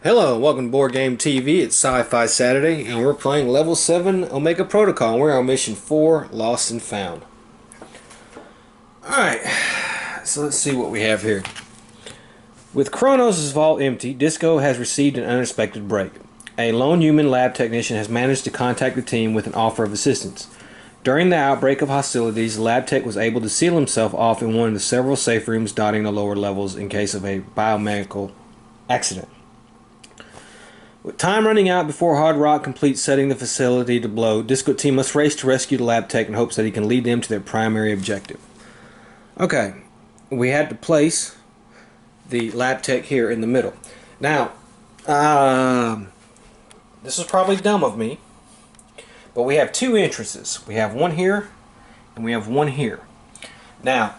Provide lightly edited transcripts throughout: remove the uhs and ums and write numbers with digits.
Hello, welcome to Board Game TV. It's Sci-Fi Saturday, and we're playing Level 7 Omega Protocol. We're on Mission 4, Lost and Found. Alright, so let's see what we have here. With Kronos' vault empty, Disco has received an unexpected break. A lone human lab technician has managed to contact the team with an offer of assistance. During the outbreak of hostilities, Lab Tech was able to seal himself off in one of the several safe rooms dotting the lower levels in case of a biomedical accident. With time running out before Hard Rock completes setting the facility to blow, Disco Team must race to rescue the Lab Tech in hopes that he can lead them to their primary objective. Okay, we had to place the Lab Tech here in the middle. Now, this was probably dumb of me, but we have two entrances. We have one here, and we have one here. Now,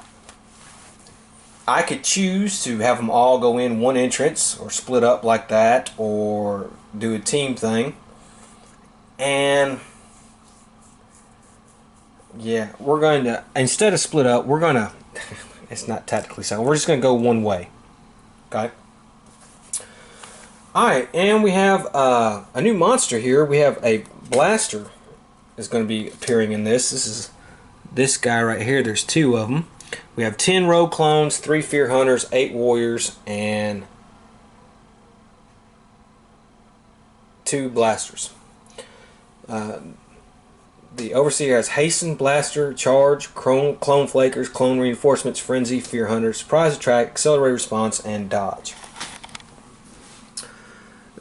I could choose to have them all go in one entrance or split up like that or do a team thing. And yeah, we're going to, instead of split up, we're going to, it's not tactically sound, we're just going to go one way. Okay? Alright, and we have a new monster here. We have a blaster is going to be appearing in this. This is this guy right here. There's two of them. We have 10 rogue clones, 3 fear hunters, 8 warriors, and 2 blasters. The Overseer has Hasten, Blaster, Charge, Clone Flakers, Clone Reinforcements, Frenzy, Fear Hunter, Surprise Attack, Accelerated Response, and Dodge.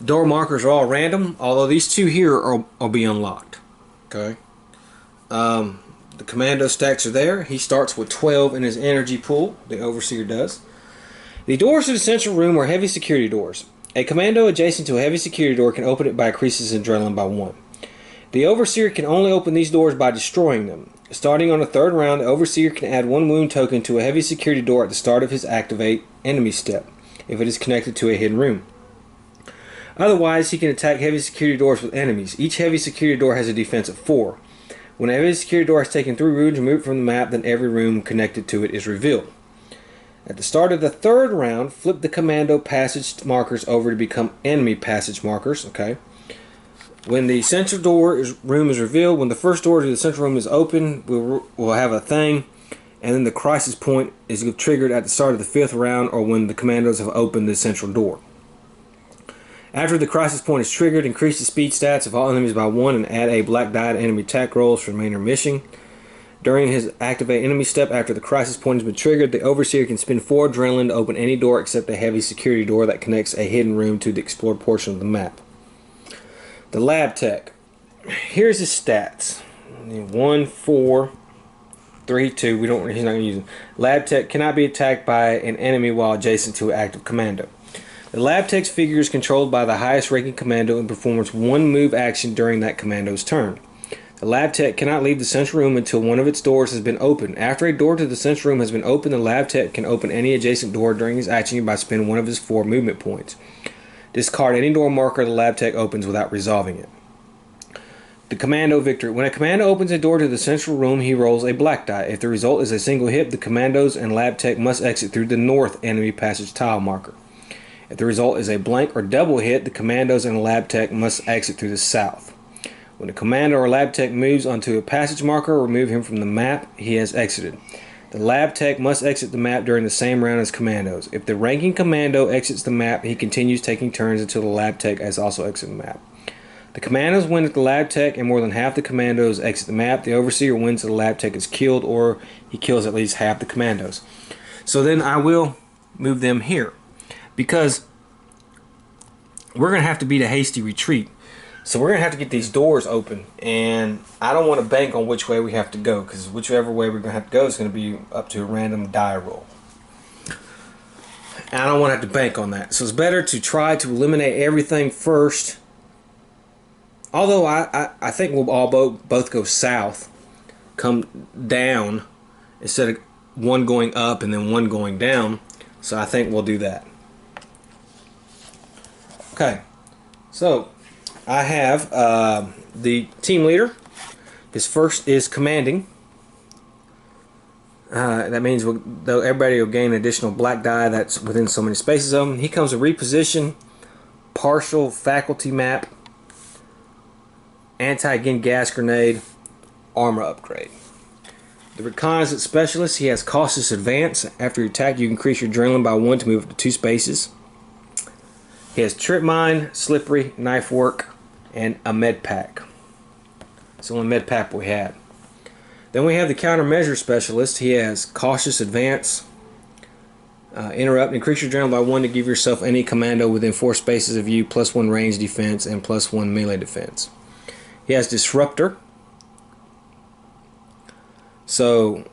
Door markers are all random, although these two here will be unlocked. Okay. The commando stacks are there. He starts with 12 in his energy pool. The Overseer does. The doors to the central room are heavy security doors. A commando adjacent to a heavy security door can open it by increasing his adrenaline by 1. The Overseer can only open these doors by destroying them. Starting on the third round, the Overseer can add 1 wound token to a heavy security door at the start of his activate enemy step, if it is connected to a hidden room. Otherwise, he can attack heavy security doors with enemies. Each heavy security door has a defense of 4. When a heavy security door has taken 3 rooms removed from the map, then every room connected to it is revealed. At the start of the third round, flip the commando passage markers over to become enemy passage markers. Okay. When the central room is revealed, when the first door to the central room is open, we'll have a thing, and then the crisis point is triggered at the start of the 5th round or when the commandos have opened the central door. After the crisis point is triggered, increase the speed stats of all enemies by 1 and add a black die to enemy attack rolls for remainder mission. During his activate enemy step after the crisis point has been triggered, the Overseer can spend 4 adrenaline to open any door except a heavy security door that connects a hidden room to the explored portion of the map. The Lab Tech. Here's his stats. 1, 4, 3, 2. He's not going to use them. Lab Tech cannot be attacked by an enemy while adjacent to an active commando. The Lab Tech's figure is controlled by the highest ranking commando and performs 1 move action during that commando's turn. The Lab Tech cannot leave the central room until one of its doors has been opened. After a door to the central room has been opened, the Lab Tech can open any adjacent door during his action by spending 1 of his 4 movement points. Discard any door marker the Lab Tech opens without resolving it. The Commando Victory. When a commando opens a door to the central room, he rolls a black die. If the result is a single hit, the commandos and Lab Tech must exit through the north enemy passage tile marker. If the result is a blank or double hit, the commandos and the Lab Tech must exit through the south. When a commando or Lab Tech moves onto a passage marker or remove him from the map, he has exited. The Lab Tech must exit the map during the same round as commandos. If the ranking commando exits the map, he continues taking turns until the Lab Tech has also exited the map. The commandos win if the Lab Tech and more than half the commandos exit the map. The Overseer wins if the Lab Tech is killed or he kills at least half the commandos. So then I will move them here, because we're going to have to beat a hasty retreat. So we're going to have to get these doors open, and I don't want to bank on which way we have to go, because whichever way we're going to have to go is going to be up to a random die roll. And I don't want to have to bank on that. So it's better to try to eliminate everything first. Although I think we'll all both go south, come down, instead of one going up and then one going down. So I think we'll do that. Okay, so I have the team leader. His first is commanding. That means everybody will gain an additional black die that's within so many spaces of him. He comes to reposition partial faculty map, anti-again gas grenade, armor upgrade. The reconnaissance specialist, he has cautious advance. After your attack, you can increase your adrenaline by 1 to move up to 2 spaces. He has trip mine, slippery, knife work, and a med pack. It's the only med pack we had. Then we have the countermeasure specialist. He has cautious advance, interrupt, increase your adrenaline by 1 to give yourself any commando within 4 spaces of you, +1 range defense and +1 melee defense. He has disruptor. So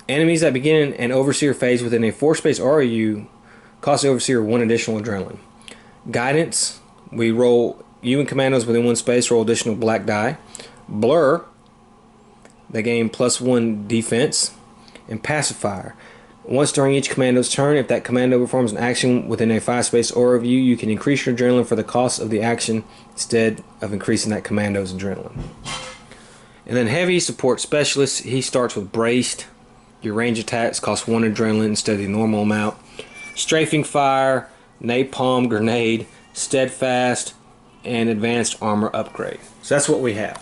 enemies that begin an overseer phase within a 4-space RU cost the overseer 1 additional adrenaline. Guidance, we roll you and commandos within 1 space, roll additional black die. Blur, they gain +1 defense. And pacifier, once during each commando's turn, if that commando performs an action within a 5-space aura of you, you can increase your adrenaline for the cost of the action instead of increasing that commando's adrenaline. And then heavy support specialist, he starts with braced. Your range attacks cost 1 adrenaline instead of the normal amount. Strafing fire, napalm grenade, steadfast, and advanced armor upgrade. So that's what we have.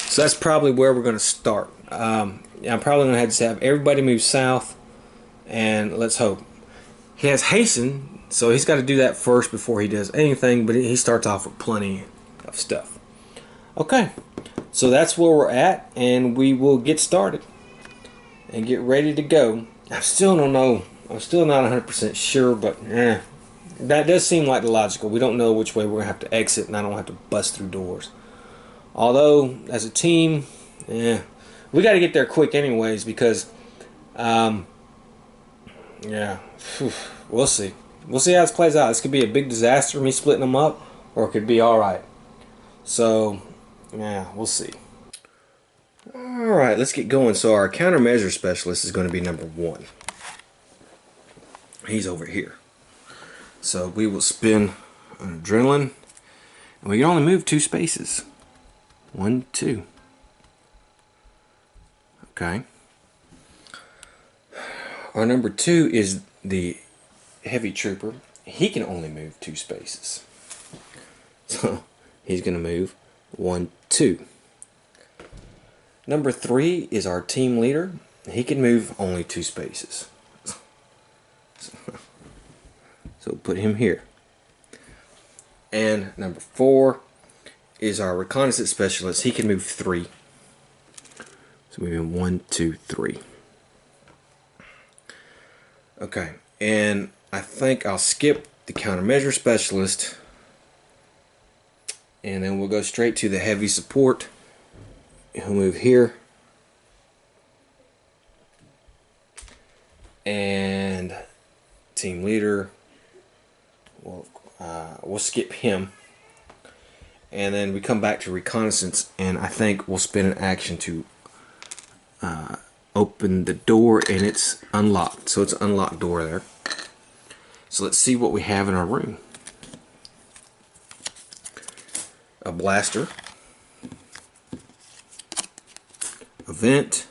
So that's probably where we're going to start. I'm probably going to have everybody move south, and let's hope. He has hasten, so he's got to do that first before he does anything, but he starts off with plenty of stuff. Okay, so that's where we're at, and we will get started and get ready to go. I still don't know. I'm still not 100% sure, but that does seem like the logical. We don't know which way we're going to have to exit, and I don't have to bust through doors. Although, as a team, we got to get there quick anyways because, we'll see. We'll see how this plays out. This could be a big disaster, me splitting them up, or it could be alright. So, we'll see. Alright, let's get going. So our countermeasure specialist is going to be number 1. He's over here. So we will spin an adrenaline, and we can only move 2 spaces. 1, 2. Okay. Our number 2 is the heavy trooper. He can only move 2 spaces. So he's going to move 1, 2. Number 3 is our team leader. He can move only 2 spaces. So put him here. And number 4 is our reconnaissance specialist. He can move 3. So we move 1, 2, 3. Okay, and I think I'll skip the countermeasure specialist, and then we'll go straight to the heavy support. He'll move here, and team leader, we'll skip him, and then we come back to reconnaissance, and I think we'll spin an action to open the door, and it's unlocked. So it's an unlocked door there. So let's see what we have in our room. A blaster, a vent,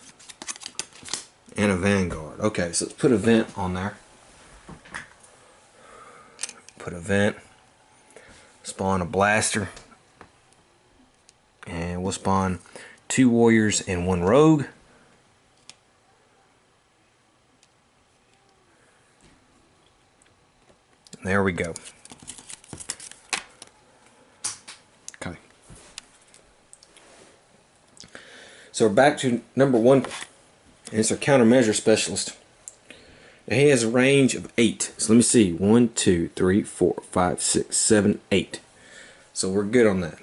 and a vanguard. Okay, so let's put a vent on there. Put a vent, spawn a blaster, and we'll spawn 2 warriors and 1 rogue. There we go. Okay. So we're back to number 1, and it's our countermeasure specialist. Now he has a range of 8. So let me see. 1, 2, 3, 4, 5, 6, 7, 8. So we're good on that.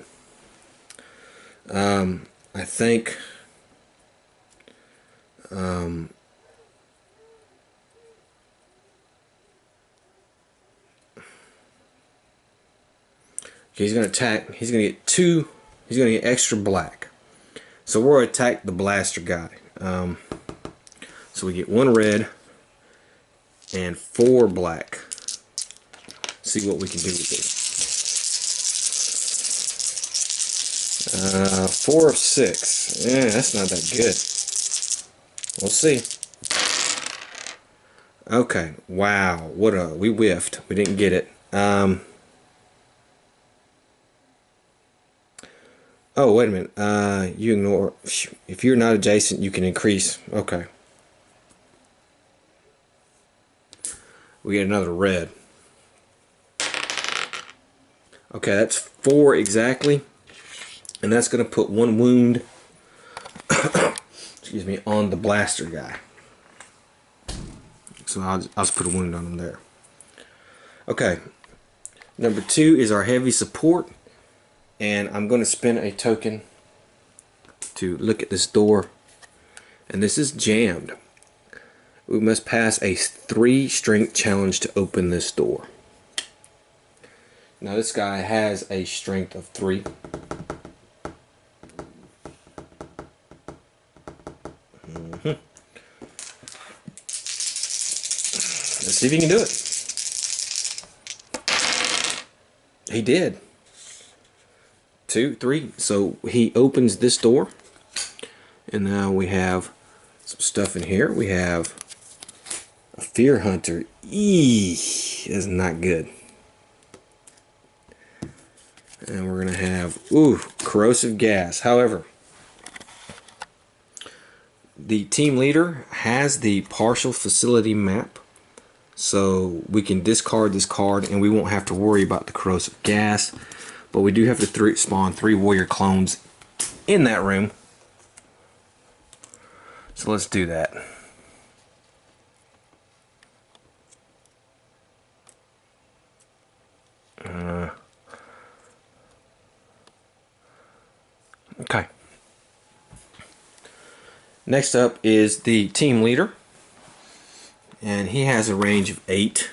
I think he's going to attack. He's going to get 2. He's going to get extra black. So we'll attack the blaster guy. So we get 1 red and 4 black. See what we can do with this. 4 of 6. Yeah, that's not that good. We'll see. Okay, wow, we whiffed. We didn't get it. Oh, wait a minute. You ignore. If you're not adjacent, you can increase. Okay. We get another red. Okay, that's 4 exactly. And that's going to put 1 wound, excuse me, on the blaster guy. So I'll just put a wound on him there. Okay. Number 2 is our heavy support. And I'm going to spend a token to look at this door. And this is jammed. We must pass a 3 strength challenge to open this door. Now this guy has a strength of 3. Let's see if he can do it. He did. 2, 3. So he opens this door. And now we have some stuff in here. We have a Fear Hunter. Eee, that's not good. And we're going to have, corrosive gas. However, the team leader has the partial facility map. So we can discard this card and we won't have to worry about the corrosive gas. But we do have to spawn 3 warrior clones in that room. So let's do that. Okay. Next up is the team leader. And he has a range of 8.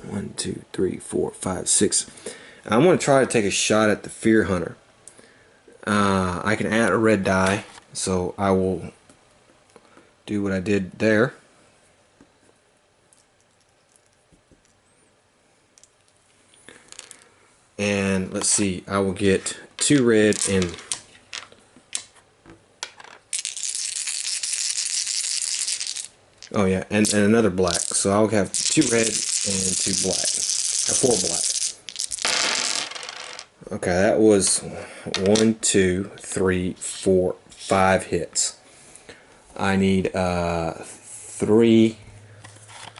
1, 2, 3, 4, 5, 6. I'm going to try to take a shot at the Fear Hunter. I can add a red die, so I will do what I did there. And let's see, I will get 2 red and oh yeah, and another black. So I'll have 2 red and 2 black. 4 black. Okay, that was 1, 2, 3, 4, 5 hits. I need 3.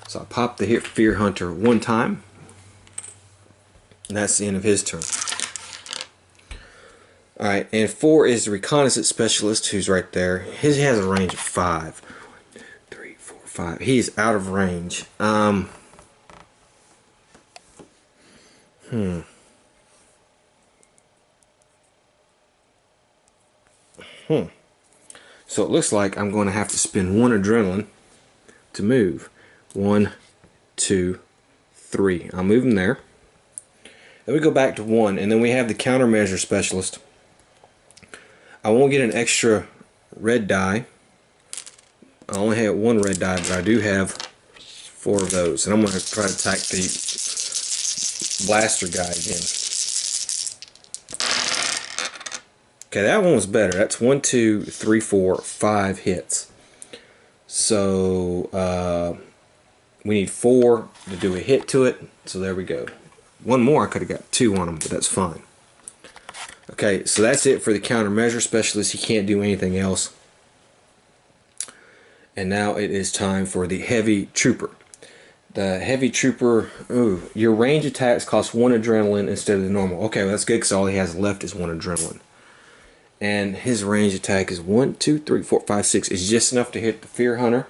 So I pop the Fear Hunter 1 time. And that's the end of his turn. Alright, and 4 is the Reconnaissance Specialist, who's right there. He has a range of 5. 1, 2, 3, 4, 5. He's out of range. So it looks like I'm going to have to spend 1 adrenaline to move. 1, 2, 3. I'll move him there. Then we go back to 1, and then we have the Countermeasure Specialist. I won't get an extra red die. I only have 1 red die, but I do have 4 of those. And I'm going to try to attack the blaster guy again. Okay, that one was better. That's 1, 2, 3, 4, 5 hits. So we need 4 to do a hit to it. So there we go. 1 more, I could have got 2 on him, but that's fine. Okay, so that's it for the Countermeasure Specialist. He can't do anything else. And now it is time for the Heavy Trooper. The Heavy Trooper, your range attacks cost 1 adrenaline instead of the normal. Okay, well that's good because all he has left is 1 adrenaline. And his range attack is 1, 2, 3, 4, 5, 6. It's just enough to hit the Fear Hunter.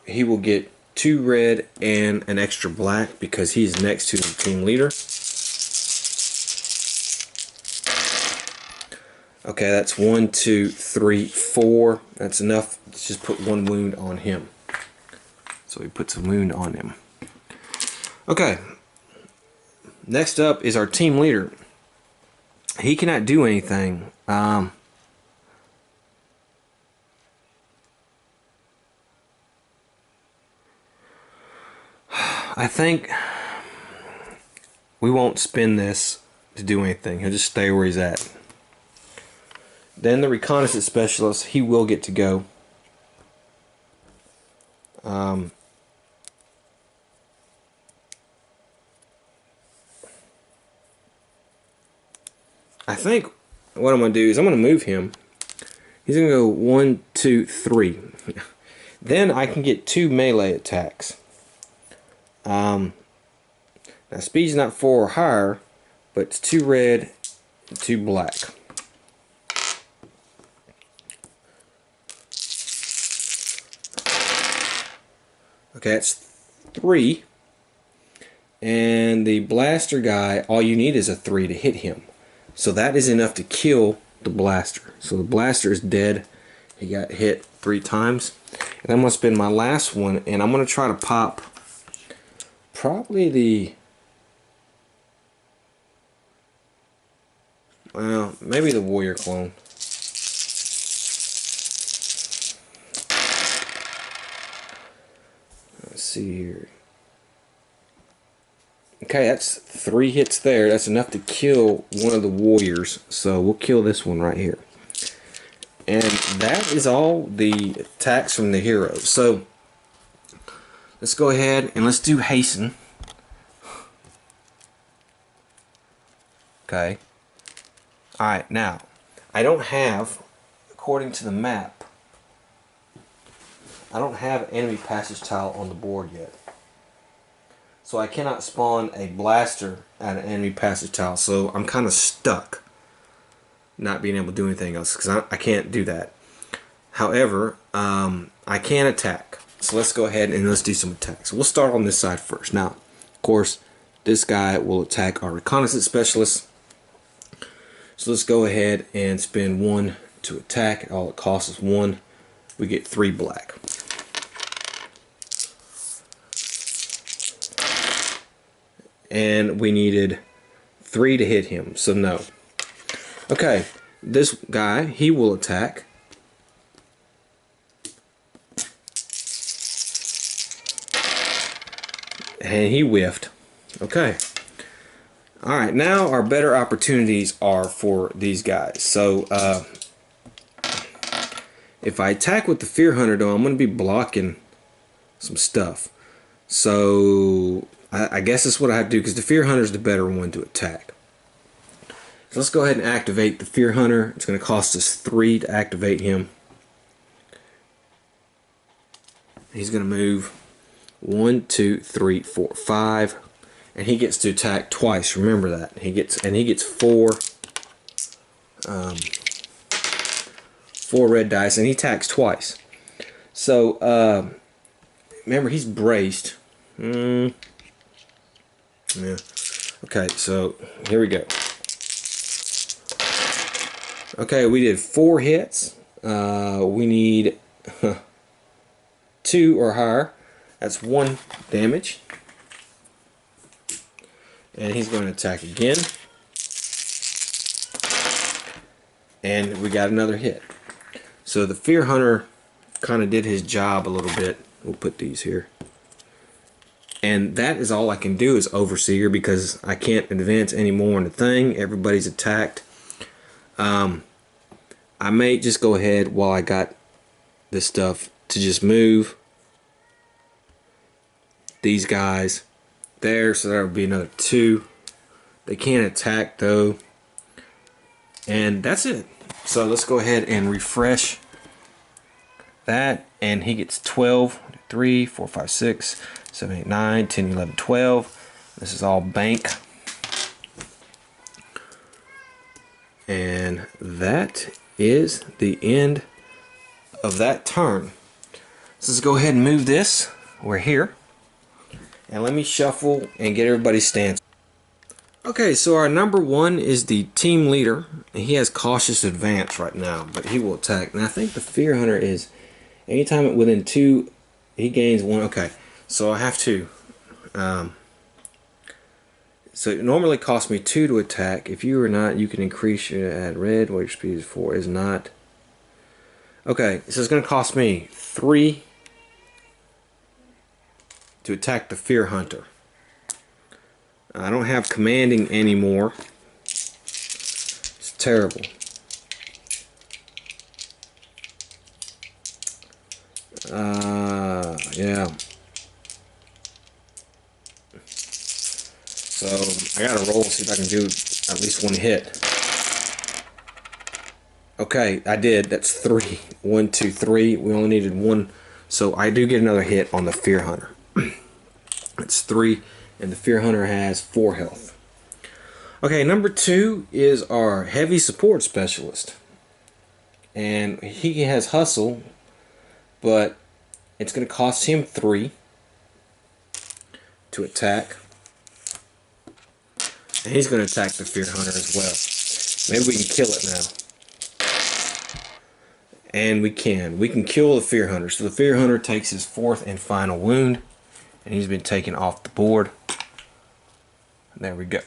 He will get 2 red and an extra black because he's next to the team leader. Okay, that's 1, 2, 3, 4. That's enough. Let's just put 1 wound on him. So he puts a wound on him. Okay. Next up is our team leader. He cannot do anything. I think we won't spin this to do anything. He'll just stay where he's at. Then the Reconnaissance Specialist, he will get to go. I think what I'm going to do is I'm going to move him. He's going to go 1, 2, 3. Then I can get 2 melee attacks. Now speed's not 4 or higher, but it's 2 red and 2 black. Okay, that's 3. And the blaster guy, all you need is a 3 to hit him. So that is enough to kill the blaster. So the blaster is dead. He got hit 3 times. And I'm going to spend my last one, and I'm going to try to pop probably the... well, maybe the warrior clone. Let's see here. Okay, that's 3 hits there. That's enough to kill one of the warriors. So we'll kill this one right here. And that is all the attacks from the heroes. So let's go ahead and let's do hasten. Okay. Alright, now I don't have, according to the map, I don't have enemy passage tile on the board yet. So I cannot spawn a blaster at an enemy passage tile. So I'm kind of stuck not being able to do anything else because I can't do that. However, I can attack. So let's go ahead and let's do some attacks. We'll start on this side first. Now, of course, this guy will attack our reconnaissance specialist. So let's go ahead and spend 1 to attack. All it costs is 1. We get 3 black. And we needed 3 to hit him, so no. Okay, this guy, he will attack. And he whiffed. Okay. Alright, now our better opportunities are for these guys. So, if I attack with the Fear Hunter, though, I'm going to be blocking some stuff. So, I guess that's what I have to do, because the Fear Hunter is the better one to attack. So let's go ahead and activate the Fear Hunter. It's going to cost us 3 to activate him. He's going to move 1, 2, 3, 4, 5. And he gets to attack twice. Remember that. He gets 4 red dice, and he attacks twice. So remember, he's braced. Yeah. Okay, so here we go. Okay, we did 4 hits. We need 2 or higher. That's 1 damage. And he's going to attack again. And we got another hit. So the Fear Hunter kind of did his job a little bit. We'll put these here. And that is all I can do is Overseer, because I can't advance anymore on the thing. Everybody's attacked. I may just go ahead while I got this stuff to just move these guys there, so there will be another 2. They can't attack though, and that's it. So let's go ahead and refresh that, and he gets 12, 3, 4, 5, 6, 7, 8, 9, 10, 11, 12. This is all bank, and that is the end of that turn. So let's go ahead and move this. We're here. And let me shuffle and get everybody's stance. Okay, so our number 1 is the team leader. And he has cautious advance right now, but he will attack. And I think the Fear Hunter is anytime within 2, he gains 1. Okay, so I have to. So it normally costs me 2 to attack. If you are not, you can increase your add red while your speed is 4. Is not. Okay, so it's going to cost me 3 to attack the Fear Hunter. I don't have commanding anymore. It's terrible. Yeah. So I gotta roll, see if I can do at least 1 hit. Okay, I did. That's 3. 1, 2, 3. We only needed 1. So I do get another hit on the Fear Hunter. That's 3. And the Fear Hunter has 4 health. Okay, number 2 is our Heavy Support Specialist. And he has Hustle, but it's going to cost him 3 to attack. And he's going to attack the Fear Hunter as well. Maybe we can kill it now. And we can. We can kill the Fear Hunter. So the Fear Hunter takes his 4th and final wound. And he's been taken off the board. There we go.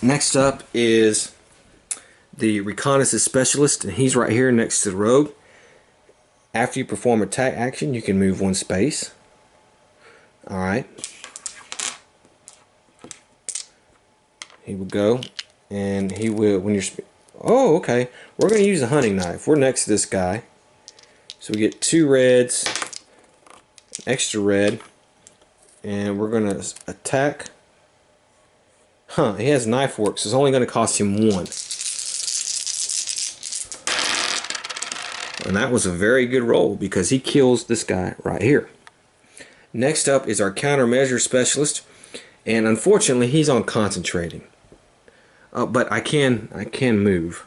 Next up is the Reconnaissance Specialist. And he's right here next to the Rogue. After you perform attack action, you can move 1 space. Alright. He will go. And he will, when you're... Oh, okay. We're going to use a hunting knife. We're next to this guy. So we get 2 reds, extra red, and we're going to attack. Huh, he has knife work, so it's only going to cost him 1. And that was a very good roll because he kills this guy right here. Next up is our Countermeasure Specialist, and unfortunately he's on concentrating. But I can move.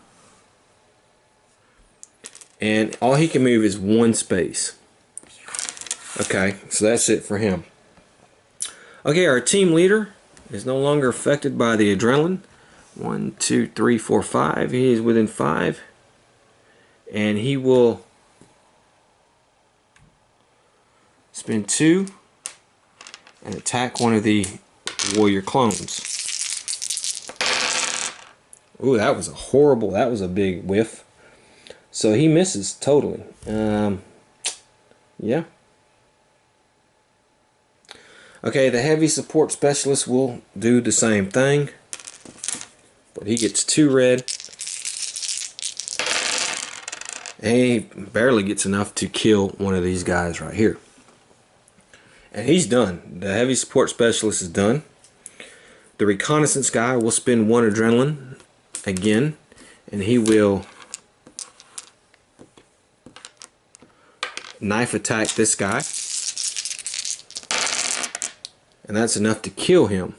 And all he can move is 1 space. Okay, so that's it for him. Okay, our team leader is no longer affected by the adrenaline. 1, 2, 3, 4, 5. He is within 5. And he will spend 2 and attack one of the warrior clones. Ooh, that was a big whiff. So he misses totally. Yeah. Okay, the Heavy Support Specialist will do the same thing. But he gets 2 red. And he barely gets enough to kill one of these guys right here. And he's done. The Heavy Support Specialist is done. The Reconnaissance guy will spend 1 adrenaline again, and he will knife attack this guy, and that's enough to kill him.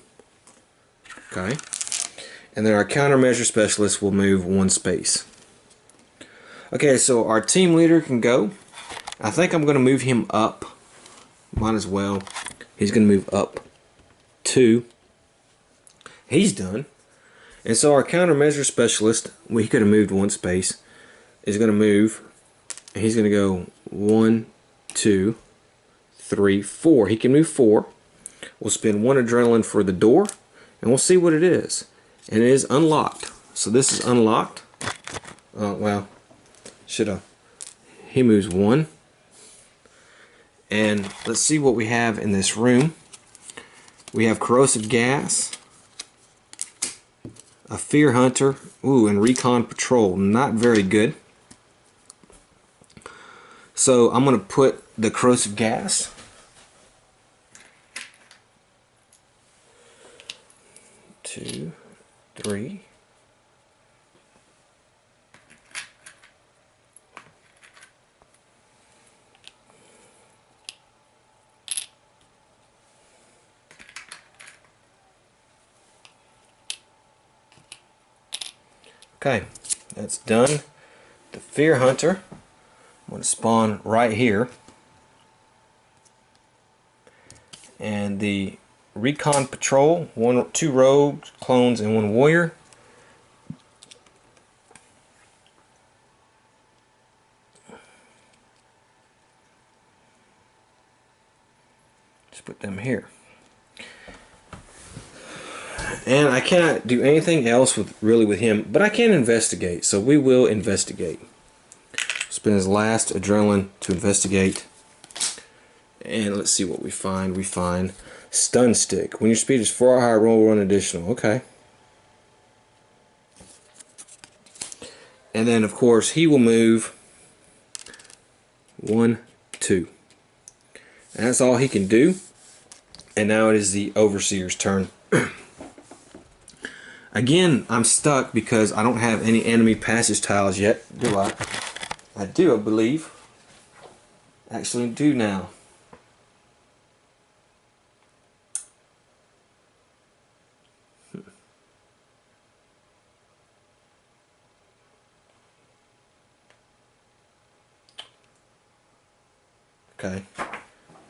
Okay, and then our Countermeasure Specialist will move 1 space. Okay, so our team leader can go. I think I'm going to move him up. Might as well. He's going to move up 2. He's done. And so our Countermeasure Specialist, well, he could have moved 1 space, is going to move, and he's going to go 1, 2, 3, 4. He can move 4. We'll spend 1 adrenaline for the door, and we'll see what it is. And it is unlocked. So this is unlocked. Well, should have. He moves 1. And let's see what we have in this room. We have corrosive gas, a Fear Hunter, ooh, and Recon Patrol. Not very good. So I'm going to put the corrosive gas. Two, 3. Okay, that's done. The Fear Hunter, I'm going to spawn right here. And the Recon Patrol, 2 rogues, clones, and 1 warrior. Just put them here. And I cannot do anything else with him, but I can investigate, so we will investigate. Spend his last adrenaline to investigate. And let's see what we find. We find Stun Stick. When your speed is 4 or higher, roll 1 additional. Okay. And then, of course, he will move 1, 2. And that's all he can do. And now it is the Overseer's turn. Again, I'm stuck because I don't have any enemy passage tiles yet, do I? I do, I believe. Actually do now. Okay,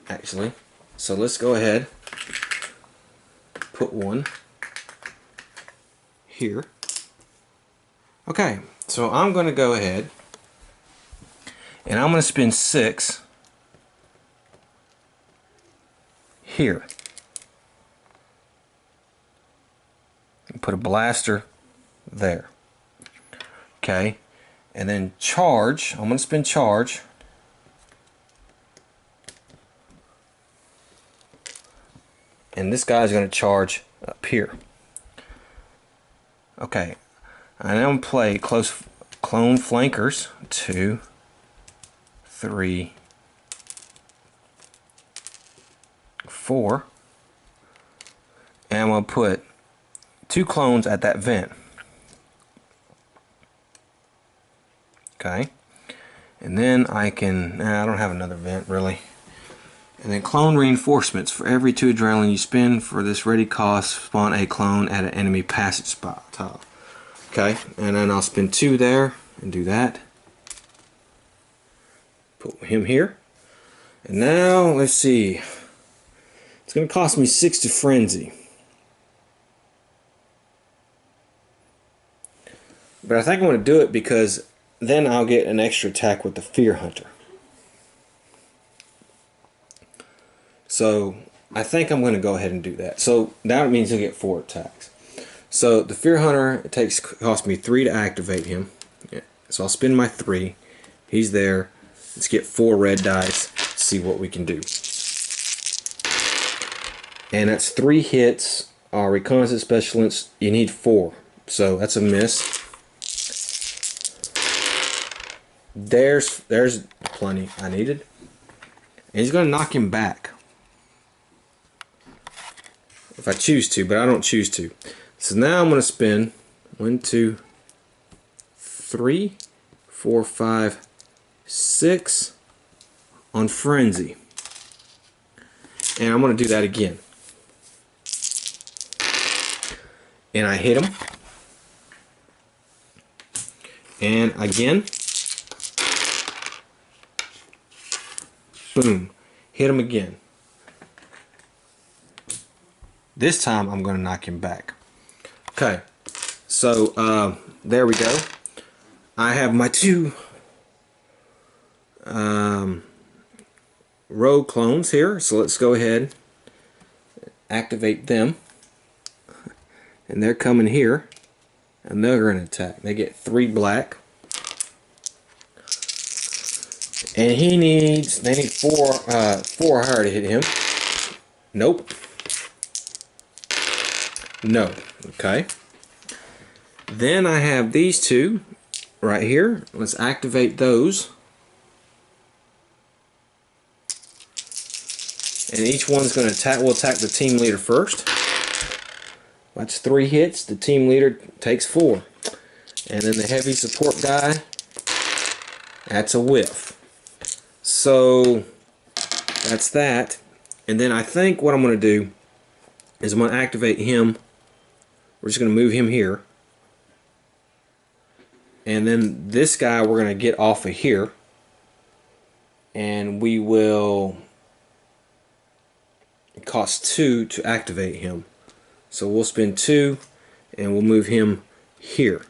actually, so let's go ahead, put one here. Okay, so I'm going to go ahead and I'm going to spin 6 here and put a blaster there. Okay, and then charge, I'm going to spin charge. And this guy's going to charge up here. Okay, I now play clone flankers. 2, 3, 4. And I'm going to put 2 clones at that vent. Okay, and then I can, I don't have another vent really. And then clone reinforcements. For every 2 adrenaline you spend for this ready cost, spawn a clone at an enemy passage spot tile. Okay, and then I'll spend 2 there and do that. Put him here. And now, let's see. It's going to cost me 6 to frenzy. But I think I'm going to do it because then I'll get an extra attack with the Fear Hunter. So I think I'm going to go ahead and do that. So that means he'll get 4 attacks. So the Fear Hunter, it cost me 3 to activate him. Yeah. So I'll spend my 3. He's there. Let's get 4 red dice. See what we can do. And that's 3 hits. Our reconnaissance specialist, you need 4. So that's a miss. There's plenty I needed. And he's going to knock him back. If I choose to, but I don't choose to. So now I'm going to spin 1, 2, 3, 4, 5, 6 on frenzy. And I'm going to do that again. And I hit him. And again. Boom. Hit him again. This time I'm going to knock him back. Okay, so there we go. I have my 2 rogue clones here, so let's go ahead, activate them, and they're coming here, and they're going to attack. They get 3 black, and they need 4 higher to hit him. Nope. No. Okay. Then I have these 2 right here. Let's activate those. And each one's going to attack. We'll attack the team leader first. That's 3 hits. The team leader takes 4. And then the heavy support guy, that's a whiff. So that's that. And then I think what I'm going to do is I'm going to activate him. We're just going to move him here. And then this guy we're going to get off of here. And we will... It costs 2 to activate him. So we'll spend 2 and we'll move him here.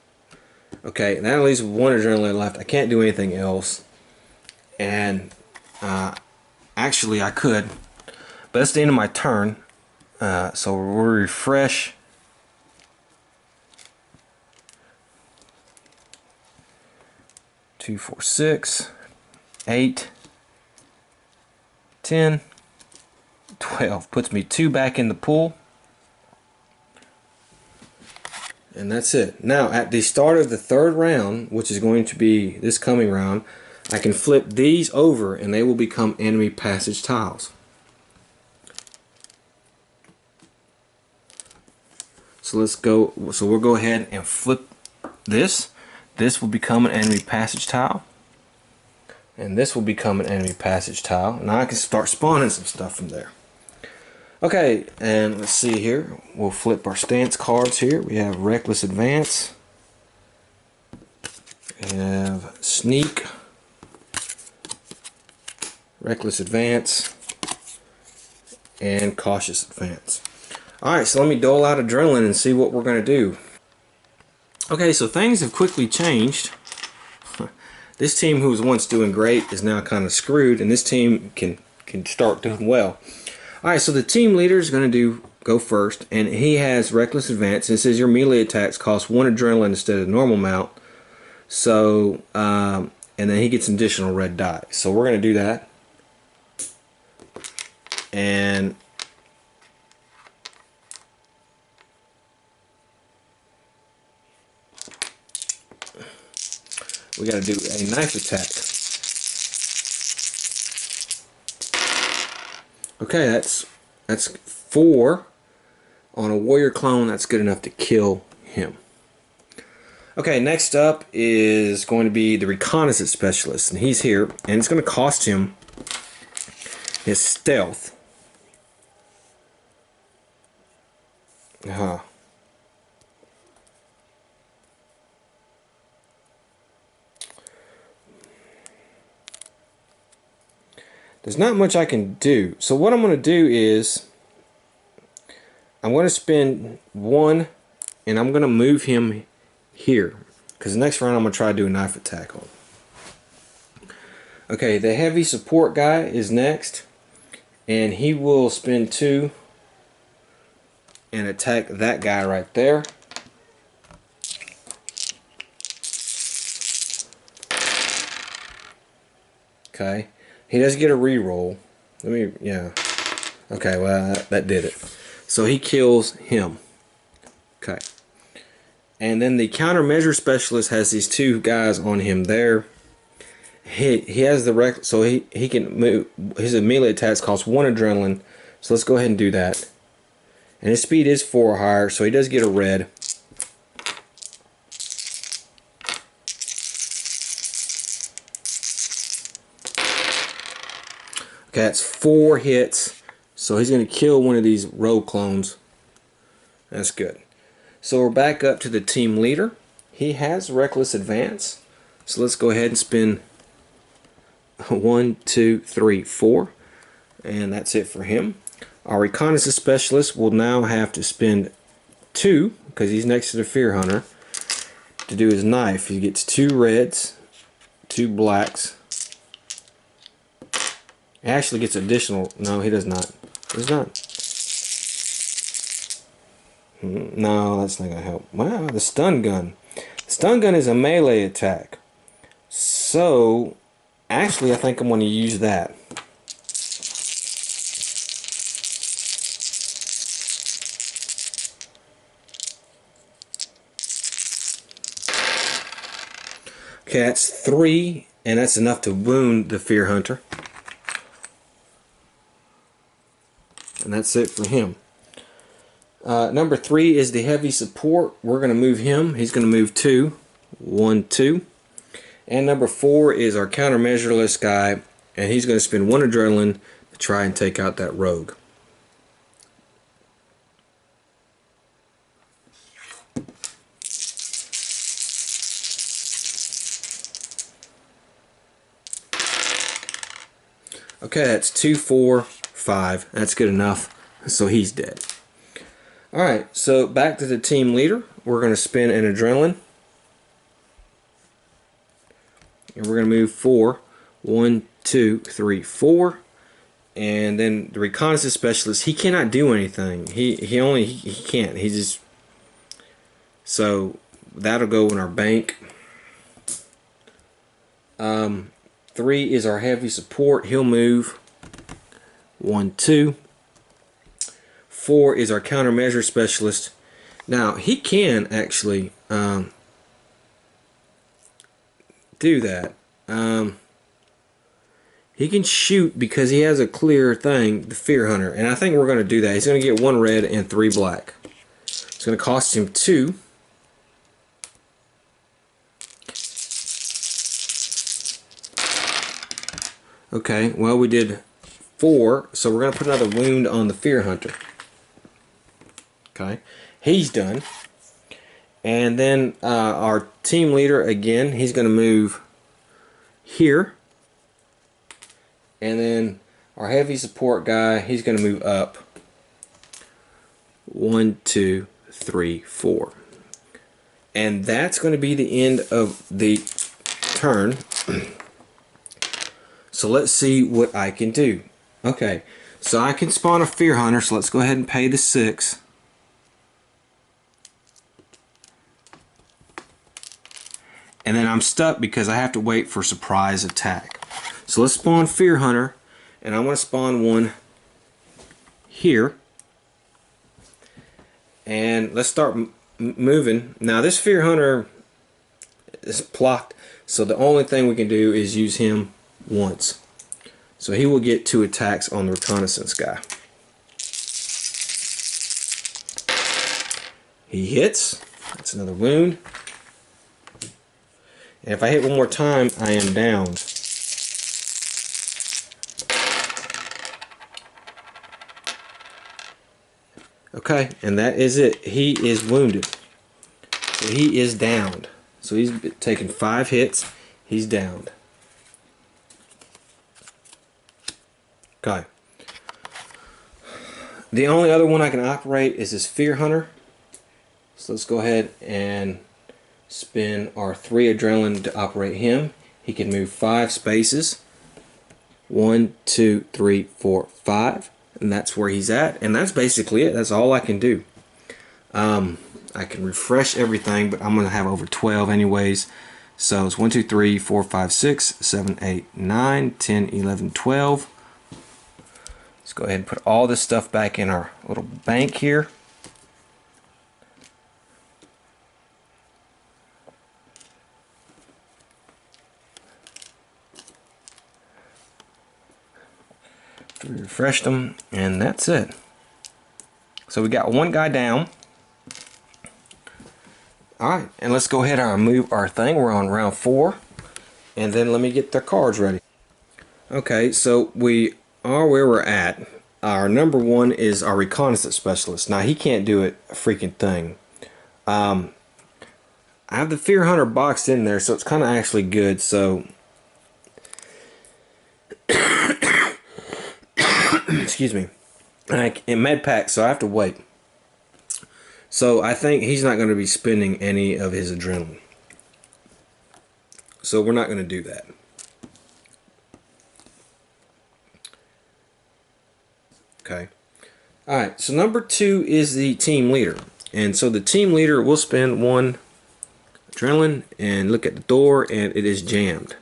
Okay, and that leaves 1 adrenaline left. I can't do anything else. And actually I could. But that's the end of my turn. So we'll refresh. 2, 4, 6, 8, 10, 12. Puts me 2 back in the pool. And that's it. Now at the start of the 3rd round, which is going to be this coming round, I can flip these over and they will become enemy passage tiles. So let's go. So we'll go ahead and flip this. This will become an enemy passage tile. And this will become an enemy passage tile. Now I can start spawning some stuff from there. Okay, and let's see here. We'll flip our stance cards here. We have Reckless Advance. We have Sneak. Reckless Advance. And Cautious Advance. Alright, so let me dole out Adrenaline and see what we're going to do. Okay, so things have quickly changed. This team who was once doing great is now kind of screwed, and this team can start doing well. Alright, so the team leader is going to go first, and he has Reckless Advance. And it says your melee attacks cost 1 Adrenaline instead of normal amount. So, and then he gets an additional red die. So we're going to do that. And we got to do a knife attack. Okay, that's 4 on a warrior clone. That's good enough to kill him. Okay, next up is going to be the reconnaissance specialist, and he's here, and it's going to cost him his stealth. There's not much I can do. So what I'm going to do is I'm going to spend 1 and I'm going to move him here, because the next round I'm going to try to do a knife attack on him. Okay, the heavy support guy is next, and he will spend 2 and attack that guy right there. Okay, he does get a reroll. Yeah. Okay, well that did it. So he kills him. Okay. And then the countermeasure specialist has these 2 guys on him there. He has the so he can move. His melee attacks cost 1 Adrenaline. So let's go ahead and do that. And his speed is 4 higher, so he does get a red. Okay, that's 4 hits. So he's going to kill one of these rogue clones. That's good. So we're back up to the team leader. He has Reckless Advance. So let's go ahead and spin 1, 2, 3, 4. And that's it for him. Our reconnaissance specialist will now have to spend 2, because he's next to the Fear Hunter, to do his knife. He gets 2 reds, 2 blacks. He actually gets additional. No, he does not. Does not. No, that's not going to help. Wow, the stun gun. The stun gun is a melee attack. So, actually, I think I'm going to use that. Okay, that's 3, and that's enough to wound the Fear Hunter. And that's it for him. Number 3 is the heavy support. We're going to move him. He's going to move 2. 1, 2. And number 4 is our countermeasureless guy, and he's going to spend 1 Adrenaline to try and take out that rogue. Okay, that's 2, 4, 5. That's good enough. So he's dead. Alright, so back to the team leader. We're going to spin an Adrenaline. And we're going to move 4. 1, 2, 3, 4. And then the reconnaissance specialist, he cannot do anything. He can't. He just... So that'll go in our bank. 3 is our heavy support. He'll move 1, 2. 4 is our countermeasure specialist. Now he can actually do that. He can shoot because he has a clear thing, the Fear Hunter, and I think we're going to do that. He's going to get 1 red and 3 black. So going to cost him 2. Okay, well we did 4, so we're going to put another wound on the Fear Hunter. Okay, he's done. And then our team leader, again, he's going to move here. And then our heavy support guy, he's going to move up. 1, 2, 3, 4. And that's going to be the end of the turn. So let's see what I can do. Okay, so I can spawn a Fear Hunter, so let's go ahead and pay the 6. And then I'm stuck because I have to wait for surprise attack. So let's spawn Fear Hunter, and I'm going to spawn one here. And let's start moving. Now this Fear Hunter is blocked, so the only thing we can do is use him once. So he will get 2 attacks on the reconnaissance guy. He hits. That's another wound. And if I hit one more time, I am downed. Okay, and that is it. He is wounded. So he is downed. So he's taken 5 hits. He's downed. Okay. The only other one I can operate is this Fear Hunter. So let's go ahead and spin our 3 adrenaline to operate him. He can move 5 spaces. 1, 2, 3, 4, 5. And that's where he's at. And that's basically it. That's all I can do. I can refresh everything, but I'm going to have over 12 anyways. So it's 1, 2, 3, 4, 5, 6, 7, 8, 9, 10, 11, 12. Let's go ahead and put all this stuff back in our little bank here. We refreshed them, and that's it. So we got one guy down. Alright, and let's go ahead and move our thing. We're on round 4. And then let me get the cards ready. Okay, so we are where we're at. Our number 1 is our reconnaissance specialist. Now he can't do a freaking thing. I have the Fear Hunter boxed in there, so it's kind of actually good. So excuse me. In med pack, so I have to wait. So I think he's not going to be spending any of his adrenaline. So we're not going to do that. Okay. Alright, so number 2 is the team leader. And so the team leader will spend 1 adrenaline and look at the door, and it is jammed.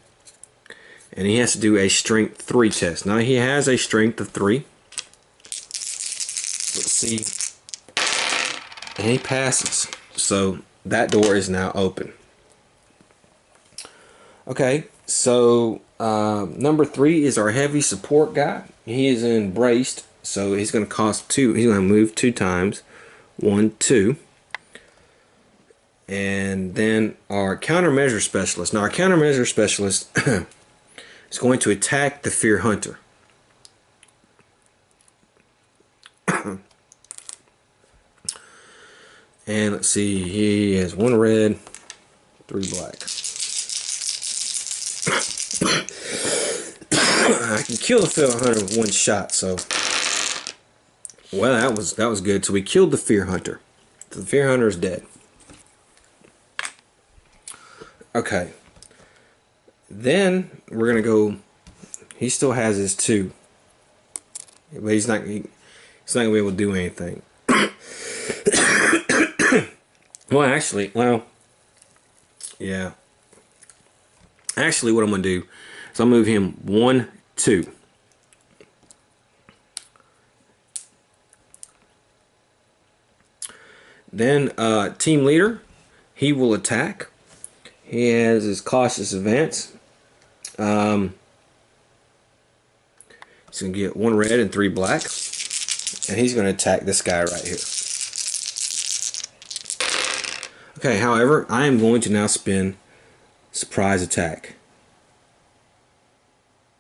And he has to do a strength 3 test. Now he has a strength of 3. Let's see. And he passes. So that door is now open. Okay, so number 3 is our heavy support guy. He is embraced, so he's going to cost 2. He's going to move 2 times. 1, 2. And then our countermeasure specialist. Now our countermeasure specialist is going to attack the Fear Hunter. And let's see, he has 1 red, 3 black. I can kill the Fear Hunter with 1 shot, so well, that was good. So we killed the Fear Hunter. So the Fear Hunter is dead. Okay. Then we're gonna go. He still has his 2, but he's not gonna be able to do anything. Well, yeah. Actually, what I'm gonna do is I'll move him 1, 2. Then team leader, he will attack. He has his cautious advance. He's gonna get 1 red and 3 black, and he's gonna attack this guy right here. Okay, however, I am going to now spin surprise attack.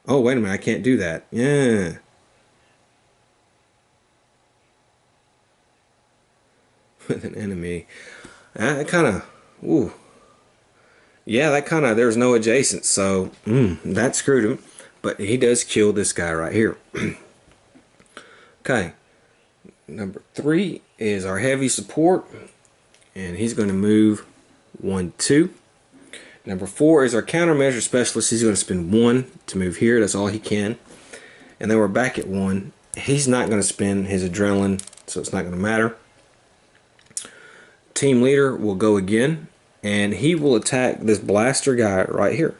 Oh, wait a minute, I can't do that. Yeah. With an enemy. That kind of, ooh. Yeah, that kind of, there's no adjacent, so that screwed him. But he does kill this guy right here. Okay. Number 3 is our heavy support. And he's going to move 1, 2. Number 4 is our countermeasure specialist. He's going to spend 1 to move here. That's all he can. And then we're back at 1. He's not going to spend his adrenaline, so it's not going to matter. Team leader will go again, and he will attack this blaster guy right here.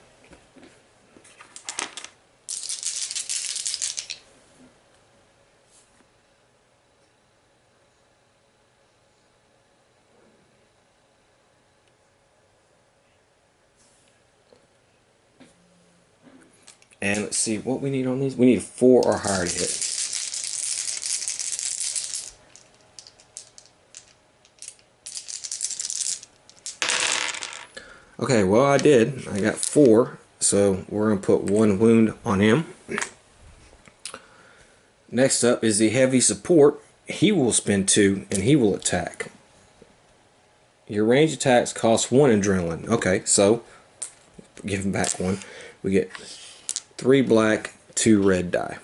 And let's see what we need on these. We need 4 or higher to hit. Okay, well I did. I got 4, so we're going to put 1 wound on him. Next up is the heavy support. He will spend 2 and he will attack. Your range attacks cost 1 adrenaline. Okay, so give him back 1. We get 3 black, 2 red die.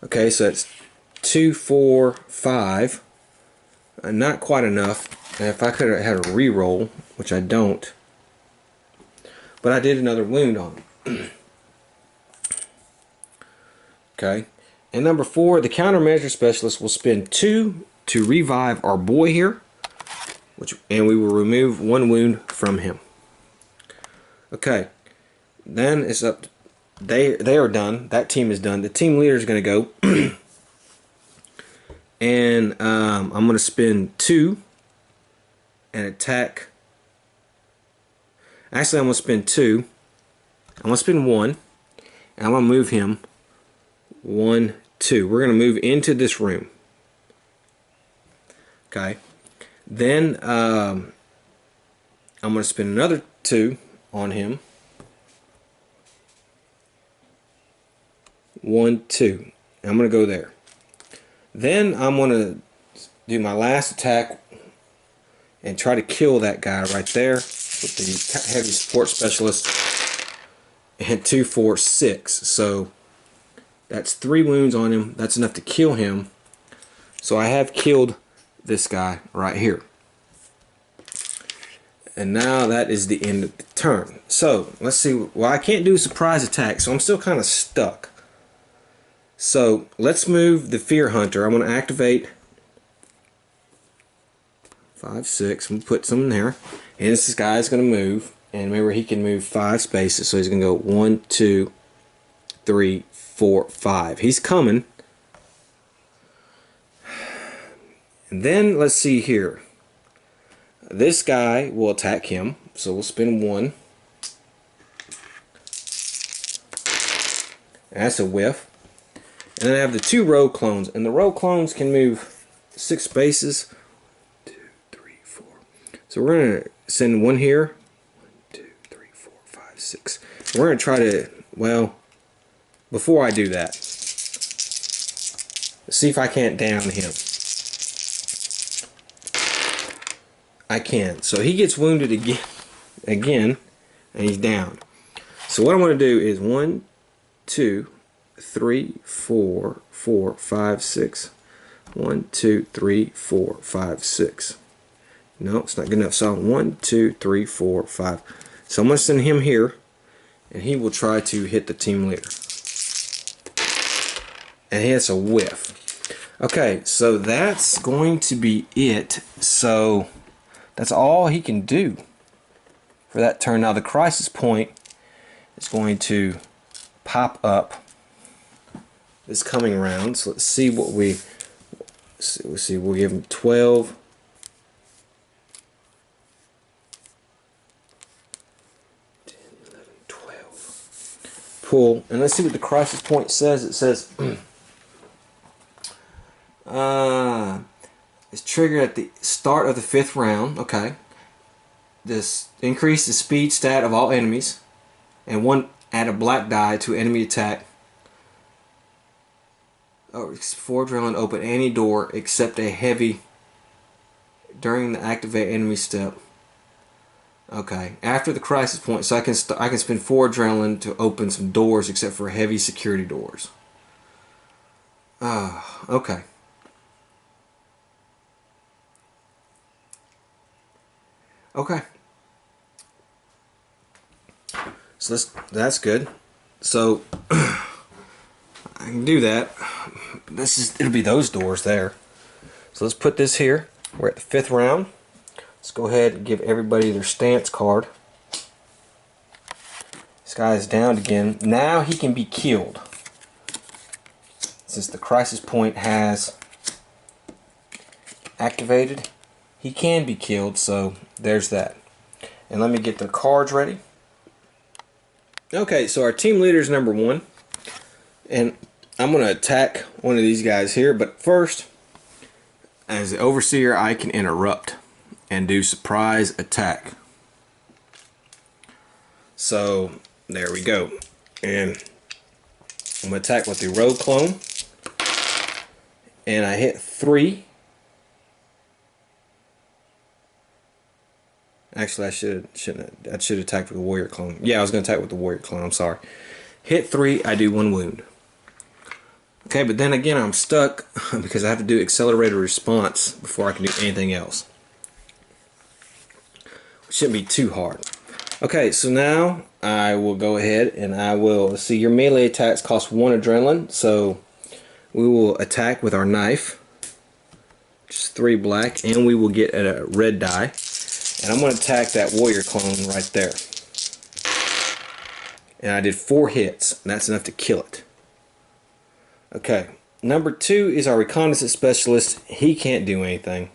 Okay, so it's 2, 4, 5. Not quite enough. And if I could have had a re-roll, which I don't, but I did another wound on him. Okay, and number 4, the countermeasure specialist will spend 2 to revive our boy here, and we will remove 1 wound from him. Okay, then it's up. They are done. That team is done. The team leader is going to go, and I'm going to spend 2 and attack. Actually, I'm going to spend 2. I'm going to spend 1, and I'm going to move him 1, 2. We're going to move into this room. Okay. Then I'm going to spend another 2 on him. 1, 2. I'm going to go there. Then I'm going to do my last attack and try to kill that guy right there with the heavy support specialist. And 2, 4, 6. So that's 3 wounds on him. That's enough to kill him. So I have killed this guy right here. And now that is the end of the turn. So let's see. Well, I can't do a surprise attack, so I'm still kind of stuck. So let's move the Fear Hunter. I'm going to activate 5, 6. I'm going to put some in there. And this guy is going to move. And remember, he can move 5 spaces. So he's going to go 1, 2, 3, 4, 5. He's coming. And then let's see here. This guy will attack him. So we'll spin 1. That's a whiff. And then I have the 2 rogue clones. And the rogue clones can move 6 spaces. 1, 2, 3, 4. So we're going to send 1 here. 1, 2, 3, 4, 5, 6. We're going to try to, well, before I do that, let's see if I can't down him. I can. So he gets wounded again, and he's down. So what I'm going to do is 1, 2, 3, 4, 4, 5, 6. 1, 2, 3, 4, 5, 6. No, it's not good enough. So 1, 2, 3, 4, 5. So I'm going to send him here, and he will try to hit the team leader. And he has a whiff. Okay, so that's going to be it. So that's all he can do for that turn. Now the crisis point is going to pop up this coming round. So let's see what we'll see. We'll give him 12. 10, 11, 12. pull, and let's see what the crisis point says. It says it's triggered at the start of the 5th round. Okay. This increase the speed stat of all enemies, and 1 add a black die to enemy attack. Oh, 4 adrenaline, open any door except a heavy during the activate enemy step. Okay, after the crisis point, so I can spend 4 adrenaline to open some doors except for heavy security doors. Okay. Okay. So that's good. So I can do that. It'll be those doors there. So let's put this here. We're at the 5th round. Let's go ahead and give everybody their stance card. This guy is downed again. Now he can be killed. Since the crisis point has activated, he can be killed, so there's that. And let me get the cards ready. Okay, so our team leader is number 1. And I'm going to attack one of these guys here, but first, as the overseer, I can interrupt and do surprise attack. So there we go. And I'm going to attack with the rogue clone. And I hit 3. Actually, I should have attacked with the warrior clone. Yeah, I was going to attack with the warrior clone. I'm sorry. Hit 3. I do 1 wound. Okay, but then again, I'm stuck because I have to do accelerated response before I can do anything else. It shouldn't be too hard. Okay, so now I will go ahead and I will see your melee attacks cost 1 adrenaline. So we will attack with our knife, just 3 black, and we will get a red die. And I'm going to attack that warrior clone right there. And I did 4 hits, and that's enough to kill it. Okay, number 2 is our reconnaissance specialist. He can't do anything.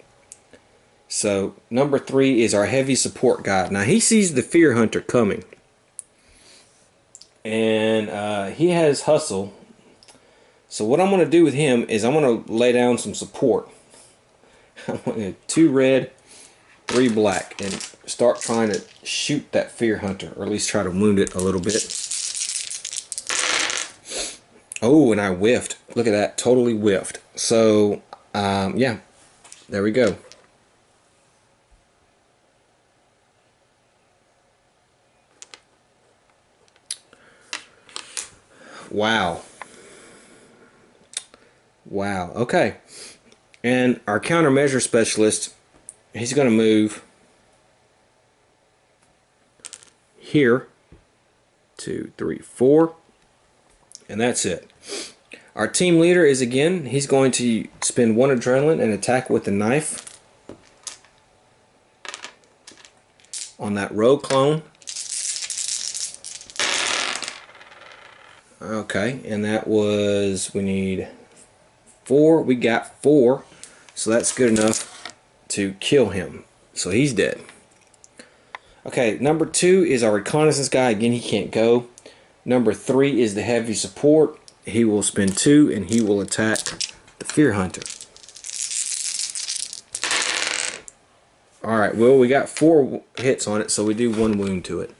So number 3 is our heavy support guy. Now he sees the fear hunter coming, and he has hustle. So what I'm going to do with him is I'm going to lay down some support. I'm going to 2 red, 3 black, and start trying to shoot that fear hunter, or at least try to wound it a little bit. Oh, and I whiffed. Look at that, totally whiffed. So yeah, there we go. Wow. Wow. Okay. And our countermeasure specialist, he's going to move here, 2, 3, 4, and that's it. Our team leader is, again, he's going to spend 1 adrenaline and attack with the knife on that rogue clone. Okay, and that was, we need 4. We got 4, so that's good enough to kill him. So he's dead. Okay, number 2 is our reconnaissance guy. Again, he can't go. Number 3 is the heavy support. He will spend 2 and he will attack the fear hunter. Alright, well, we got 4 hits on it, so we do 1 wound to it.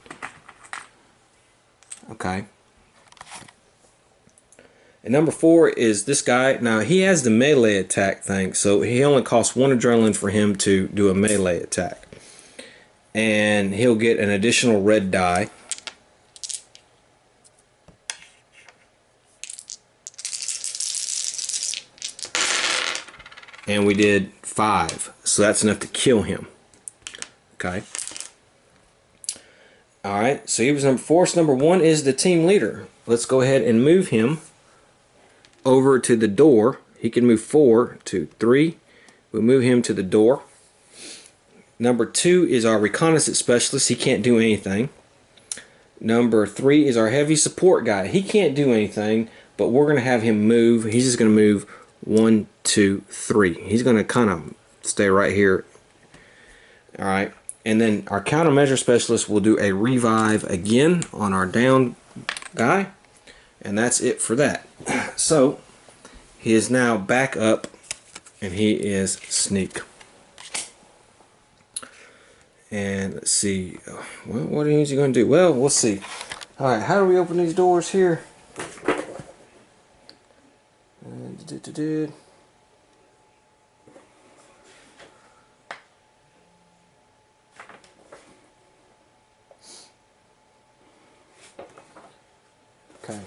Okay. And number 4 is this guy. Now, he has the melee attack thing, so he only costs 1 adrenaline for him to do a melee attack. And he'll get an additional red die. And we did 5, so that's enough to kill him. Okay. Alright, so he was number 4. So number 1 is the team leader. Let's go ahead and move him over to the door. He can move 4, 2, 3. We'll move him to the door. Number 2 is our reconnaissance specialist. He can't do anything. Number 3 is our heavy support guy. He can't do anything, but we're going to have him move. He's just going to move 1, 2, 3. He's going to kind of stay right here. Alright. And then our countermeasure specialist will do a revive again on our down guy. And that's it for that. So he is now back up, and he is sneak. And let's see, well, what is he going to do? Well, we'll see. Alright, how do we open these doors here? Okay.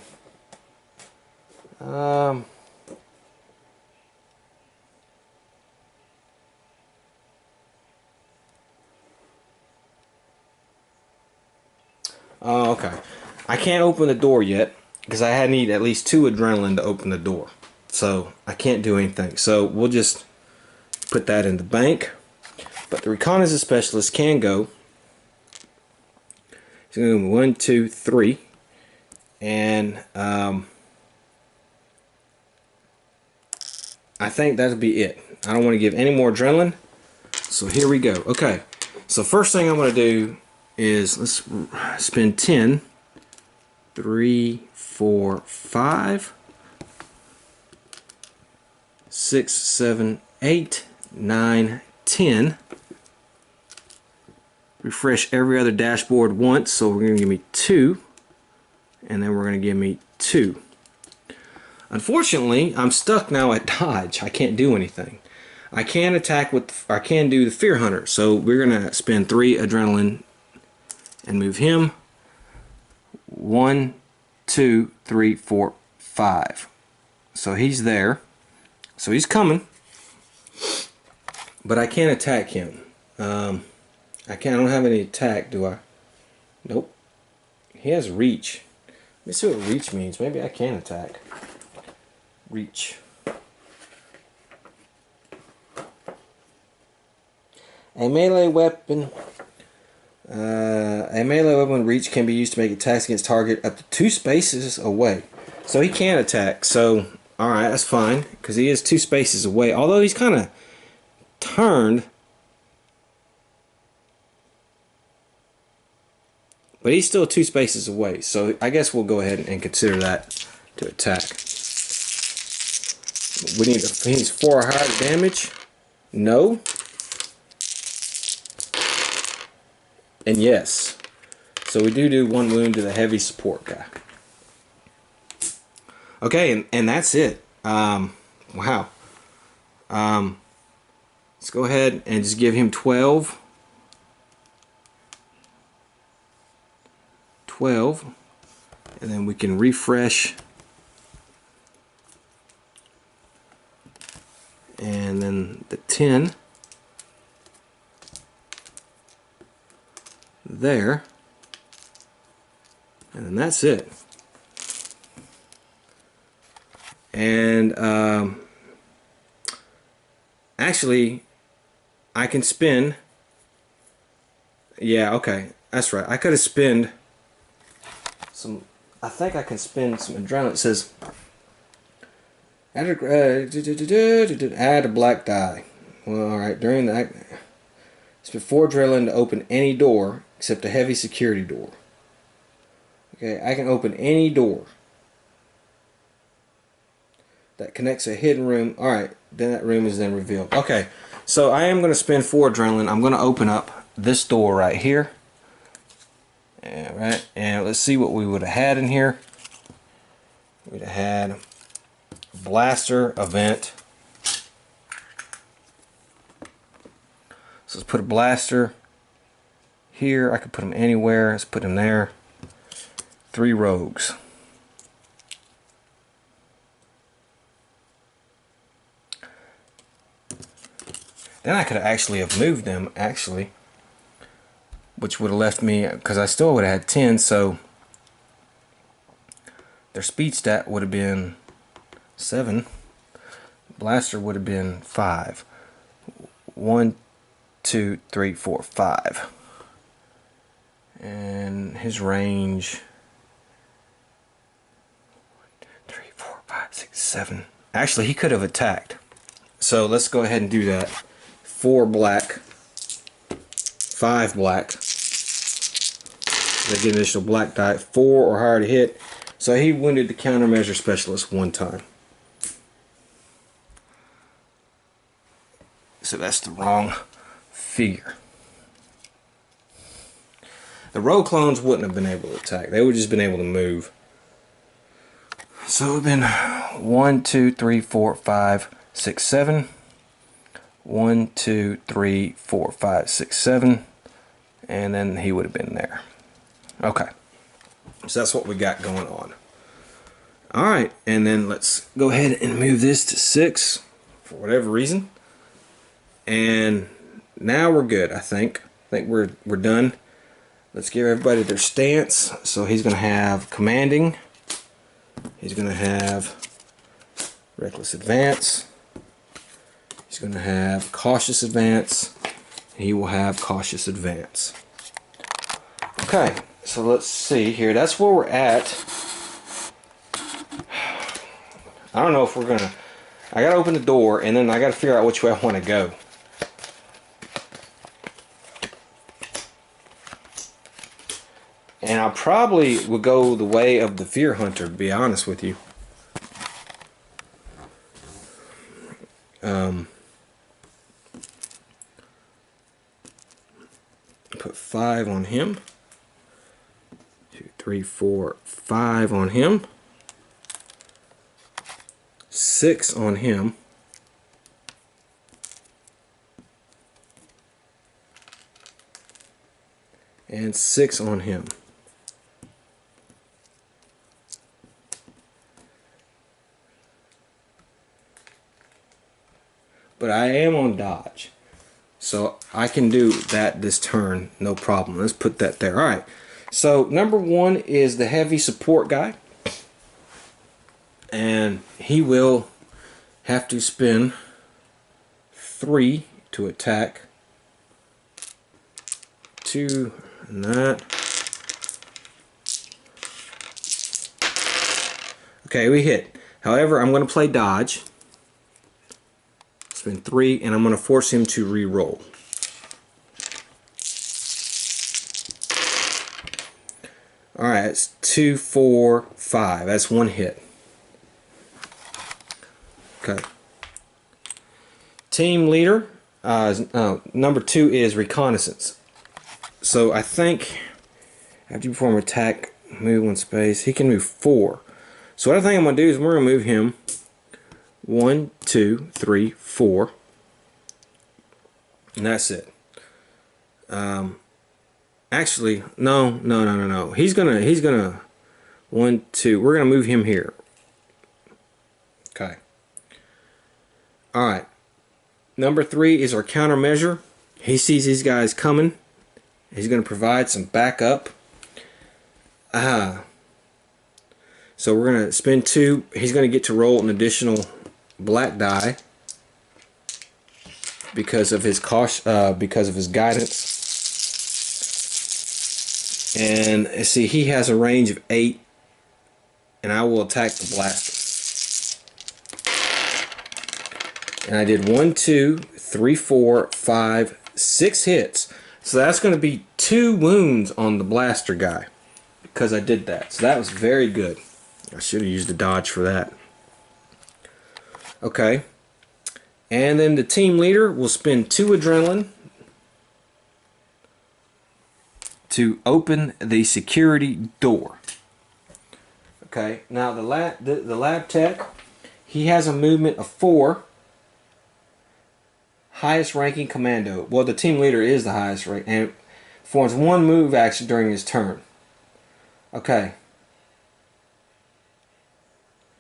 Oh, okay. I can't open the door yet because I need at least 2 adrenaline to open the door. So I can't do anything. So we'll just put that in the bank. But the reconnaissance specialist can go. He's going to go 1, 2, 3. And I think that'll be it. I don't want to give any more adrenaline. So here we go. Okay. So first thing I'm going to do is let's spend 10. 3, 4, 5, 6, 7, 8, 9, 10. Refresh every other dashboard once, so we're going to give me 2, and then we're going to give me 2. Unfortunately, I'm stuck now at dodge. I can't do anything. I can attack with, I can do the Fear Hunter, so we're going to spend 3 adrenaline and move him. 1, 2, 3, 4, 5. So he's there. So he's coming. But I can't attack him. I don't have any attack, do I? Nope. He has reach. Let me see what reach means. Maybe I can attack. Reach. A melee weapon. A melee weapon reach can be used to make attacks against target up to 2 spaces away. So he can attack. So, alright, that's fine. Because he is 2 spaces away. Although he's kind of turned. But he's still 2 spaces away. So I guess we'll go ahead and consider that to attack. He needs 4 or higher damage. No. And yes. So we do 1 wound to the heavy support guy. Okay, and that's it. Wow. Let's go ahead and just give him 12. 12. And then we can refresh. And then the 10. There, and then that's it. And actually I can spin. Yeah, okay, that's right. I could have spent some, I think I can spend some adrenaline. It says add a black die. Well, alright, during that spend 4 adrenaline to open any door except a heavy security door. Okay, I can open any door that connects a hidden room. Alright, then that room is then revealed. Okay, so I am going to spend 4 adrenaline. I'm going to open up this door right here. Alright, and let's see what we would have had in here. We'd have had blaster event. So let's put a blaster here. I could put them anywhere. Let's put them there. 3 rogues. Then I could actually have moved them, actually, which would have left me, because I still would have had 10, so their speed stat would have been 7. Blaster would have been 5. 1, 2, 3, 4, 5. And his range 3, 4, 5, 6, 7. Actually, he could have attacked. So let's go ahead and do that. 4 black, 5 black. They get an additional black die. 4 or higher to hit. So he wounded the countermeasure specialist one time. So that's the wrong figure. The rogue clones wouldn't have been able to attack. They would have just been able to move. So it would have been 1, 2, 3, 4, 5, 6, 7. 1, 2, 3, 4, 5, 6, 7. And then he would have been there. Okay. So that's what we got going on. Alright, and then let's go ahead and move this to 6 for whatever reason. And now we're good, I think. I think we're done. Let's give everybody their stance. So he's going to have commanding. He's going to have reckless advance. He's going to have cautious advance. He will have cautious advance. Okay, so let's see here. That's where we're at. I don't know if we're going to... I got to open the door and then I got to figure out which way I want to go. And I probably will go the way of the Fear Hunter, to be honest with you. Put 5 on him. 2, 3, 4, 5 on him. 6 on him. And 6 on him. But I am on dodge, so I can do that this turn, no problem. Let's put that there. Alright, so number 1 is the heavy support guy, and he will have to spend 3 to attack. 2 and that. Okay, we hit. However, I'm going to play dodge. Spend 3, and I'm going to force him to re-roll. Alright, that's 2, 4, 5. That's 1 hit. Okay. Team leader, number 2 is reconnaissance. So I think after you perform attack, move 1 space, he can move 4. So what I think I'm going to do is we're going to move him 1, 2, 3, 4, and that's it. Actually, no. He's gonna 1, 2. We're gonna move him here. Okay. All right. Number 3 is our countermeasure. He sees these guys coming. He's gonna provide some backup. So we're gonna spend 2. He's gonna get to roll an additional black die because of his caution, because of his guidance. And see, he has a range of 8, and I will attack the blaster. And I did 1, 2, 3, 4, 5, 6 hits. So that's going to be 2 wounds on the blaster guy because I did that. So that was very good. I should have used the dodge for that. Okay. And then the team leader will spend 2 adrenaline to open the security door. Okay, now the lab tech, he has a movement of 4. Highest ranking commando. Well, the team leader is the highest rank and performs 1 move action during his turn. Okay.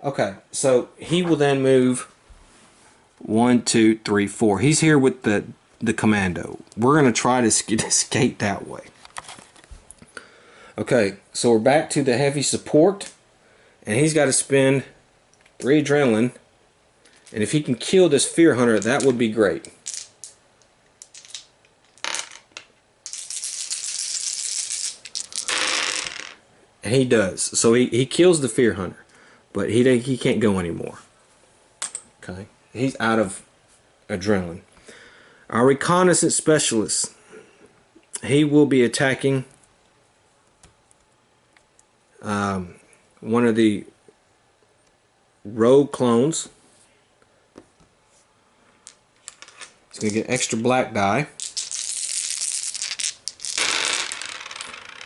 Okay, so he will then move 1, 2, 3, 4. He's here with the commando. We're gonna try to escape that way. Okay, so we're back to the heavy support, and he's got to spend 3 adrenaline, and if he can kill this Fear Hunter, that would be great. And he does. So he kills the Fear Hunter, but he can't go anymore. Okay, he's out of adrenaline. Our reconnaissance specialist, he will be attacking one of the rogue clones. He's going to get extra black die.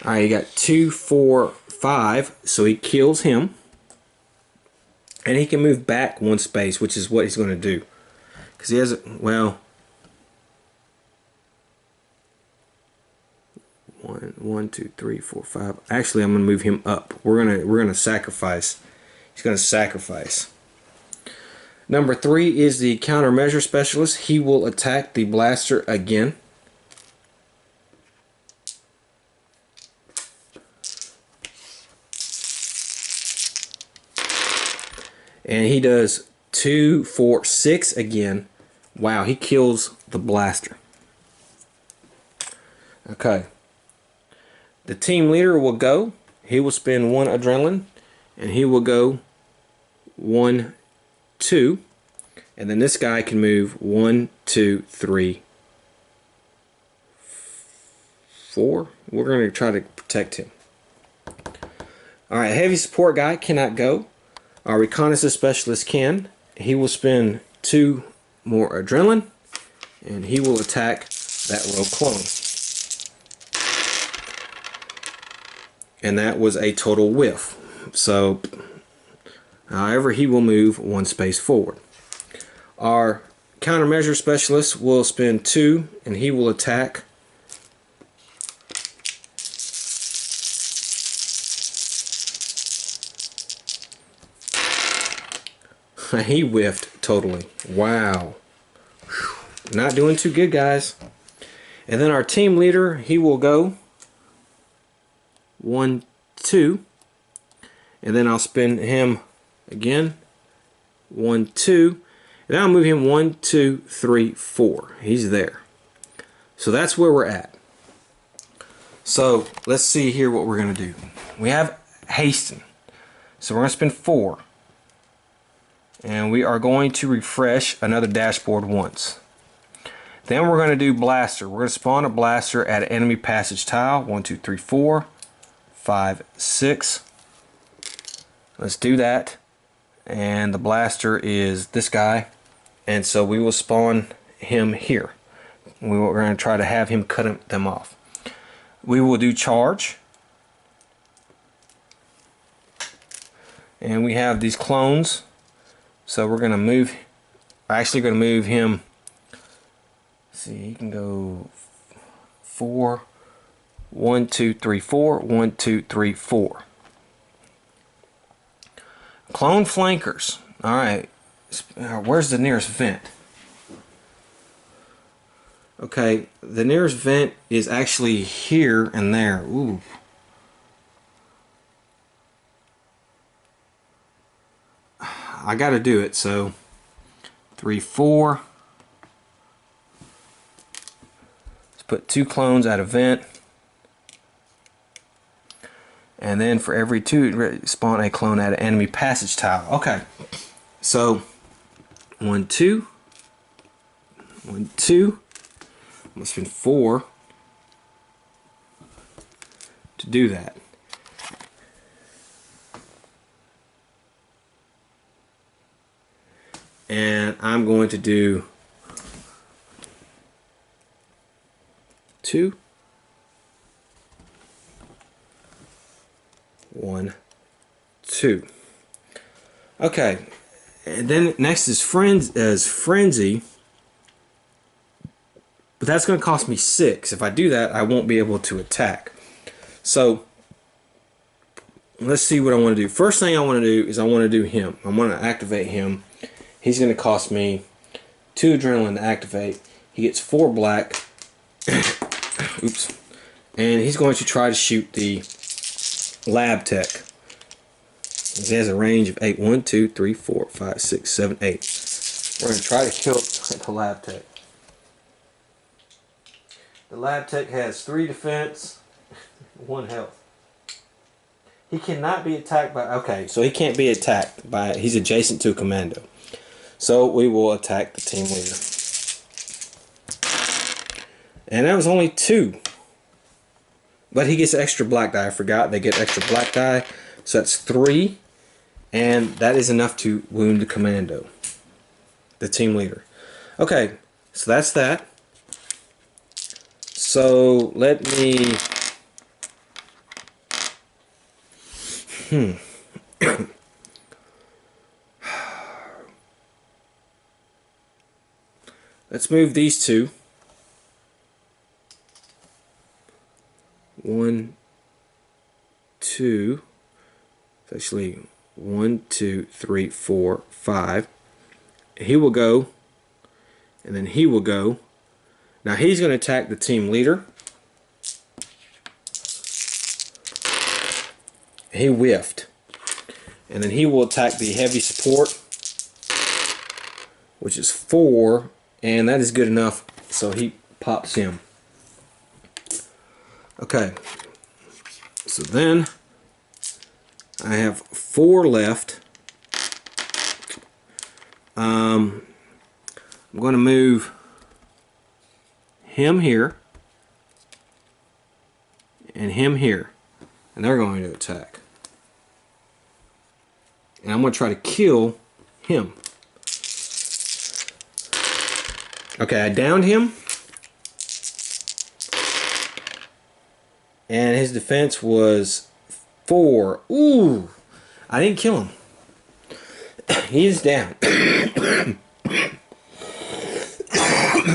Alright, you got 2, 4, 5, so he kills him. And he can move back 1 space, which is what he's going to do. Because he has, well, 1, 2, 3, 4, 5. Actually, I'm going to move him up. We're gonna sacrifice. He's going to sacrifice. Number 3 is the countermeasure specialist. He will attack the blaster again. And he does 2, 4, 6 again. Wow, he kills the blaster. Okay. The team leader will go. He will spend 1 adrenaline. And he will go 1, 2. And then this guy can move 1, 2, 3, 4. We're going to try to protect him. Alright, heavy support guy cannot go. Our reconnaissance specialist can. He will spend 2 more adrenaline, and he will attack that rogue clone. And that was a total whiff. So, however, he will move 1 space forward. Our countermeasure specialist will spend 2, and he will attack he whiffed totally. Wow. Not doing too good, guys. And then our team leader, he will go 1, 2. And then I'll spin him again. 1, 2. And I'll move him 1, 2, 3, 4. He's there. So that's where we're at. So let's see here what we're going to do. We have hasten. So we're going to spend 4. And we are going to refresh another dashboard once. Then we're going to do blaster. We're going to spawn a blaster at an enemy passage tile. 1, 2, 3, 4, 5, 6. Let's do that. And the blaster is this guy. And so we will spawn him here. We're going to try to have him cut them off. We will do charge. And we have these clones. So we're going to move, actually going to move him. Let's see, he can go 4, 1, 2, 3, 4, 1, 2, 3, 4. Clone flankers. Alright, where's the nearest vent? Okay, the nearest vent is actually here and there. Ooh. I gotta do it, so 3, 4. Let's put 2 clones at a vent. And then for every 2, spawn a clone at an enemy passage tile. Okay, so 1, 2. 1, 2. I'm gonna spend 4 to do that. And I'm going to do 2, 1, 2. Okay, and then next is Frenzy, but that's going to cost me 6. If I do that, I won't be able to attack. So let's see what I want to do. First thing I want to do is I want to do him. I want to activate him. He's going to cost me 2 adrenaline to activate. He gets 4 black. Oops. And he's going to try to shoot the lab tech. He has a range of 8. 1, 2, 3, 4, 5, 6, 7, 8. We're going to try to kill the lab tech. The lab tech has 3 defense, 1 health. He cannot be attacked by... Okay, so he can't be attacked by... He's adjacent to a commando. So we will attack the team leader. And that was only 2. But he gets extra black die. I forgot they get extra black die So that's 3, and that is enough to wound the commando, the team leader. Okay, so that's that. So let me... Let's move these two. 1, 2. It's actually 1, 2, 3, 4, 5. He will go, and then he will go. Now he's going to attack the team leader. He whiffed. And then he will attack the heavy support, which is 4, and that is good enough, so he pops him. Okay, so then I have 4 left. I'm going to move him here and him here, and they're going to attack. And I'm going to try to kill him. Okay, I downed him. And his defense was 4. Ooh! I didn't kill him. He is down.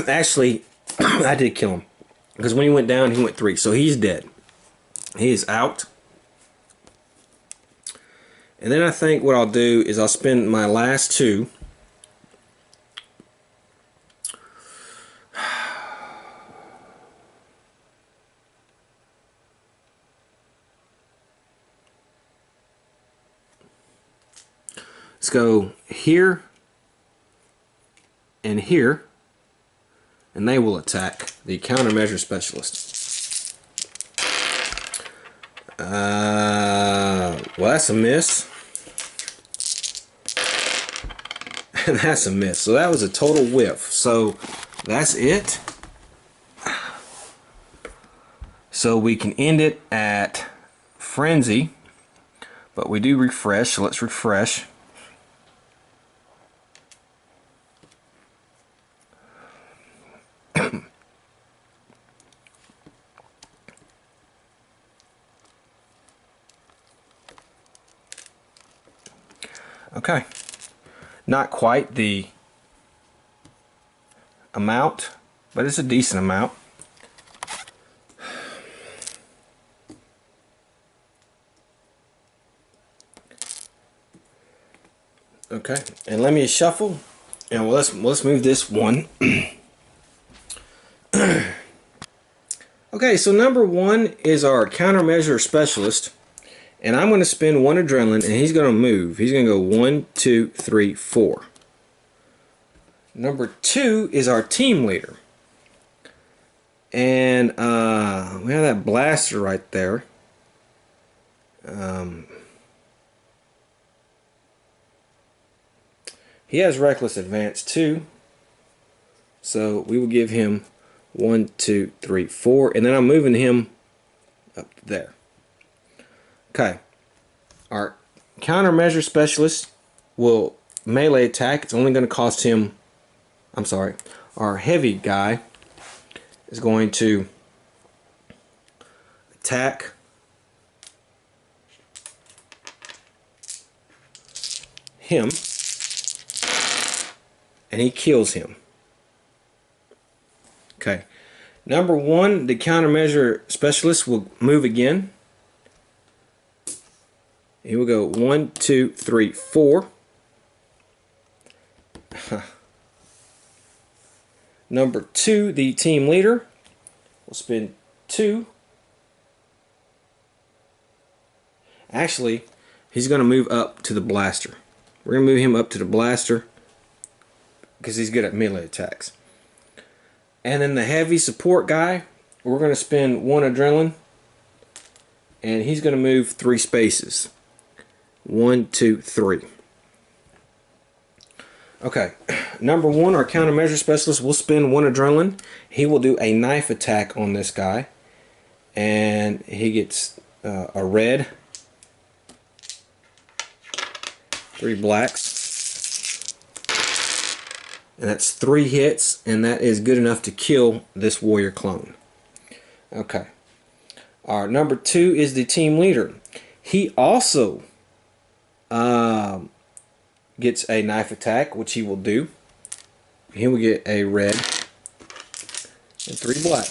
Actually, I did kill him. Because when he went down, he went 3. So he's dead. He is out. And then I think what I'll do is I'll spend my last 2. Let's go here and here, and they will attack the countermeasure specialist. Well, that's a miss. And that's a miss. So that was a total whiff. So that's it. So we can end it at frenzy, but we do refresh. So let's refresh. Okay, not quite the amount, but it's a decent amount. Okay, and let me shuffle, and let's move this one. Okay, so number 1 is our countermeasure specialist. And I'm going to spend 1 adrenaline, and he's going to move. He's going to go 1, 2, 3, 4. Number 2 is our team leader. And we have that blaster right there. He has reckless advance too. So we will give him 1, 2, 3, 4. And then I'm moving him up there. Okay, our countermeasure specialist will melee attack. It's only going to cost him, I'm sorry, our heavy guy is going to attack him, and he kills him. Okay, number 1, the countermeasure specialist will move again. He will go 1, 2, 3, 4. Number 2, the team leader, will spend 2. Actually, he's going to move up to the blaster. We're going to move him up to the blaster because he's good at melee attacks. And then the heavy support guy, we're going to spend 1 adrenaline, and he's going to move 3 spaces. 1, 2, 3. Okay, number 1, our countermeasure specialist will spend 1 adrenaline. He will do a knife attack on this guy, and he gets a red. 3 blacks. And that's 3 hits, and that is good enough to kill this warrior clone. Okay. Our number 2 is the team leader. He also gets a knife attack, which he will do. He will get a red and 3 black.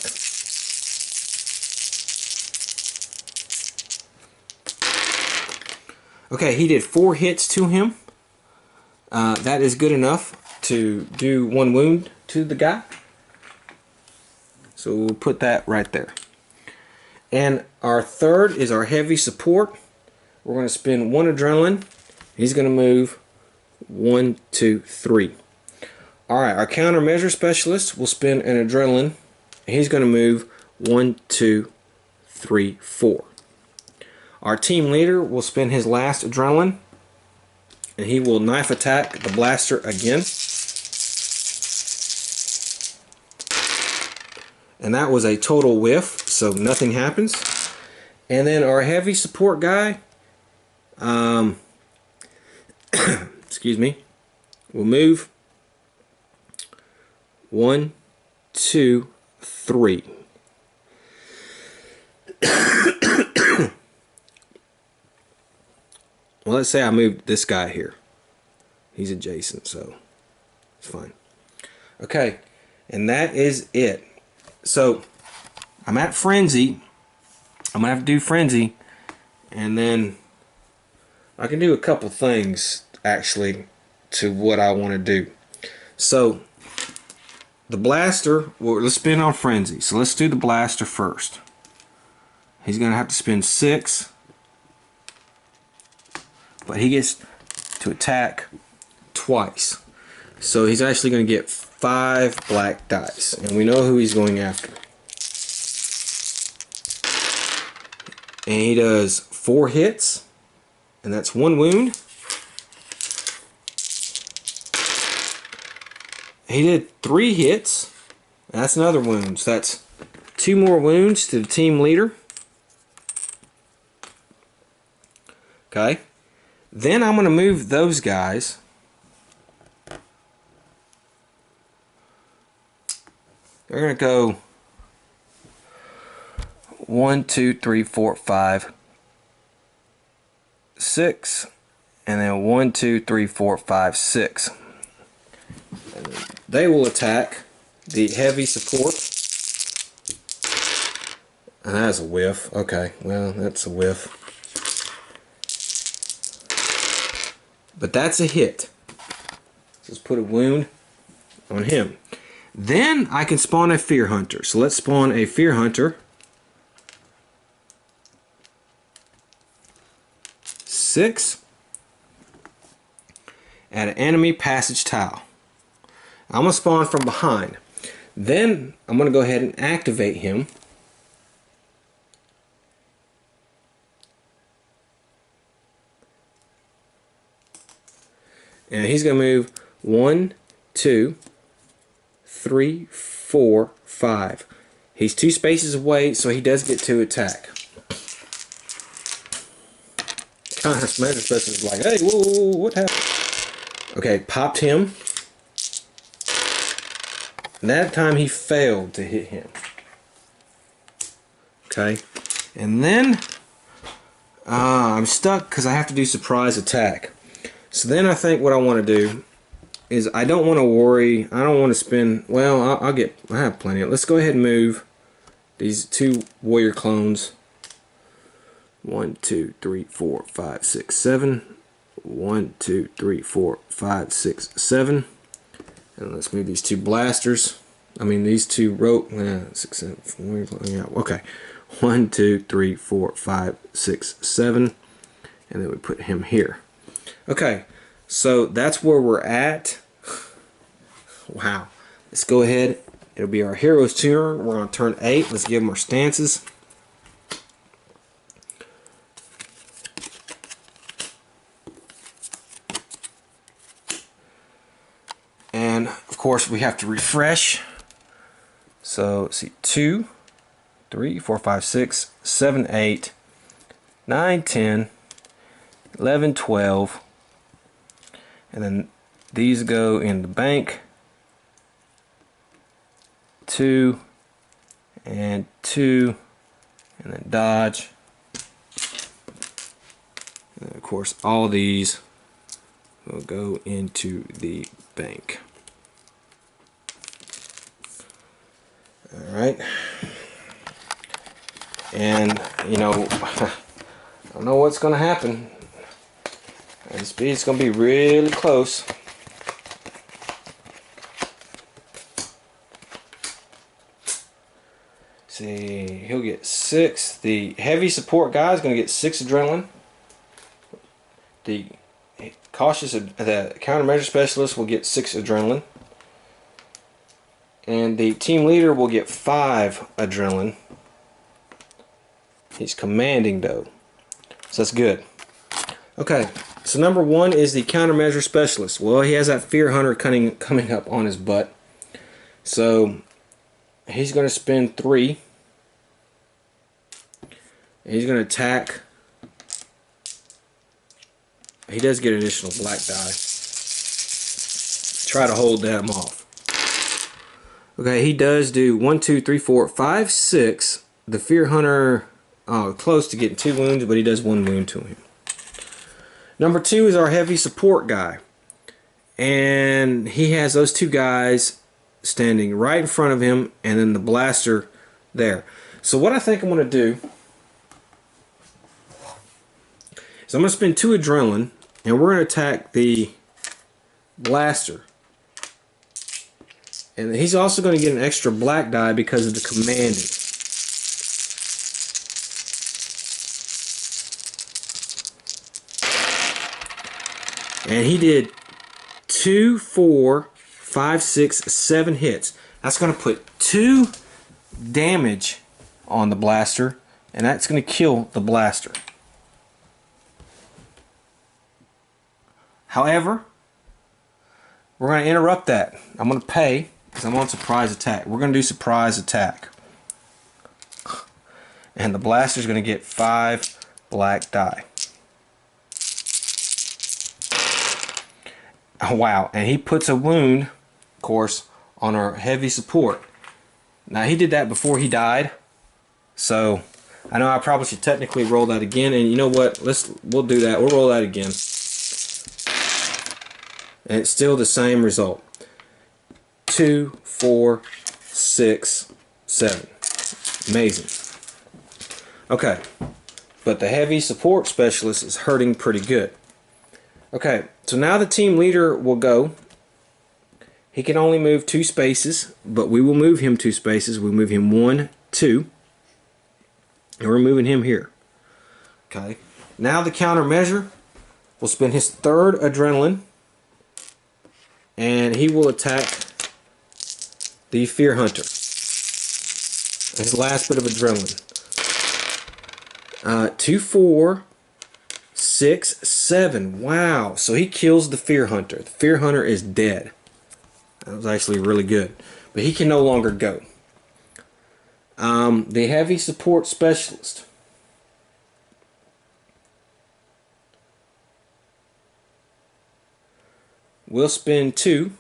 Okay, he did 4 hits to him. That is good enough to do 1 wound to the guy. So we'll put that right there. And our third is our heavy support. We're going to spend 1 adrenaline. He's going to move 1, 2, 3. Alright, our countermeasure specialist will spend an adrenaline. He's going to move 1, 2, 3, 4. Our team leader will spend his last adrenaline, and he will knife attack the blaster again. And that was a total whiff, so nothing happens. And then our heavy support guy, excuse me, will move 1, 2, 3. Well, let's say I moved this guy here. He's adjacent, so it's fine. Okay, and that is it. So I'm at Frenzy. I'm gonna have to do Frenzy, and then I can do a couple things actually to what I want to do. So the blaster, well, let's spin on Frenzy. So let's do the blaster first. He's gonna have to spend 6, but he gets to attack twice. So he's actually going to get 5 black dice, and we know who he's going after. And he does 4 hits, and that's 1 wound. He did 3 hits, and that's another wound. So that's 2 more wounds to the team leader. Okay. Then I'm going to move those guys. They're going to go 1, 2, 3, 4, 5, 6, and then 1, 2, 3, 4, 5, 6. And they will attack the heavy support. And that's a whiff. Okay, well, that's a whiff. But that's a hit. Let's put a wound on him. Then I can spawn a Fear Hunter. So let's spawn a Fear Hunter. 6. At an enemy passage tile. I'm going to spawn from behind. Then I'm going to go ahead and activate him. And he's going to move 1, 2, 3, 4, 5. He's 2 spaces away, so he does get to attack. Countermeasure specialist is like, hey, whoa, whoa, whoa, what happened? Okay, popped him. And that time he failed to hit him. Okay, and then I'm stuck because I have to do surprise attack. So then I think what I want to do is I don't want to worry. I don't want to spend. Well, I have plenty. Let's go ahead and move these 2 warrior clones. 1, 2, 3, 4, 5, 6, 7. 1, 2, 3, 4, 5, 6, 7. And let's move these 2 blasters. I mean these 2 rope. 6, 7, 4. Yeah, okay. 1, 2, 3, 4, 5, 6, 7. And then we put him here. Okay, so that's where we're at. Wow. Let's go ahead. It'll be our hero's turn. We're on turn 8. Let's give them our stances. And of course we have to refresh. So let's see, 2, 3, 4, 5, 6, 7, 8, 9, 10, 11, 12, And then these go in the bank. 2 and 2, and then dodge. And of course, all these will go into the bank. Alright. And, you know, I don't know what's going to happen. It's going to be really close. See, he'll get 6. The heavy support guy is going to get 6 adrenaline. The countermeasure specialist will get 6 adrenaline. And the team leader will get 5 adrenaline. He's commanding though, so that's good. Okay, so number 1 is the countermeasure specialist. Well, he has that fear hunter coming up on his butt, so he's going to spend 3. He's going to attack. He does get additional black die. Try to hold them off. Okay, he does do 1, 2, 3, 4, 5, 6. The fear hunter, close to getting 2 wounds, but he does 1 wound to him. Number 2 is our heavy support guy, and he has those 2 guys standing right in front of him, and then the blaster there. So what I think I'm going to do is I'm going to spend 2 adrenaline, and we're going to attack the blaster. And he's also going to get an extra black die because of the commanding. And he did 2, 4, 5, 6, 7 hits. That's going to put 2 damage on the blaster, and that's going to kill the blaster. However, we're going to interrupt that. I'm going to pay because I'm on surprise attack. We're going to do surprise attack. And the blaster is going to get 5 black die. Oh, wow. And he puts a wound, of course, on our heavy support. Now, he did that before he died. So, I know I probably should technically roll that again. And you know what? We'll do that. We'll roll that again. And it's still the same result. 2, 4, 6, 7. Amazing. Okay. But the heavy support specialist is hurting pretty good. Okay, so now the team leader will go. He can only move 2 spaces, but we will move him 2 spaces. We move him 1, 2. And we're moving him here. Okay. Now the countermeasure will spend his 3rd adrenaline, and he will attack the fear hunter. His last bit of adrenaline. 2, 4, 6, 7. Wow. So he kills the fear hunter. The fear hunter is dead. That was actually really good. But he can no longer go. The heavy support specialist. Will spend 2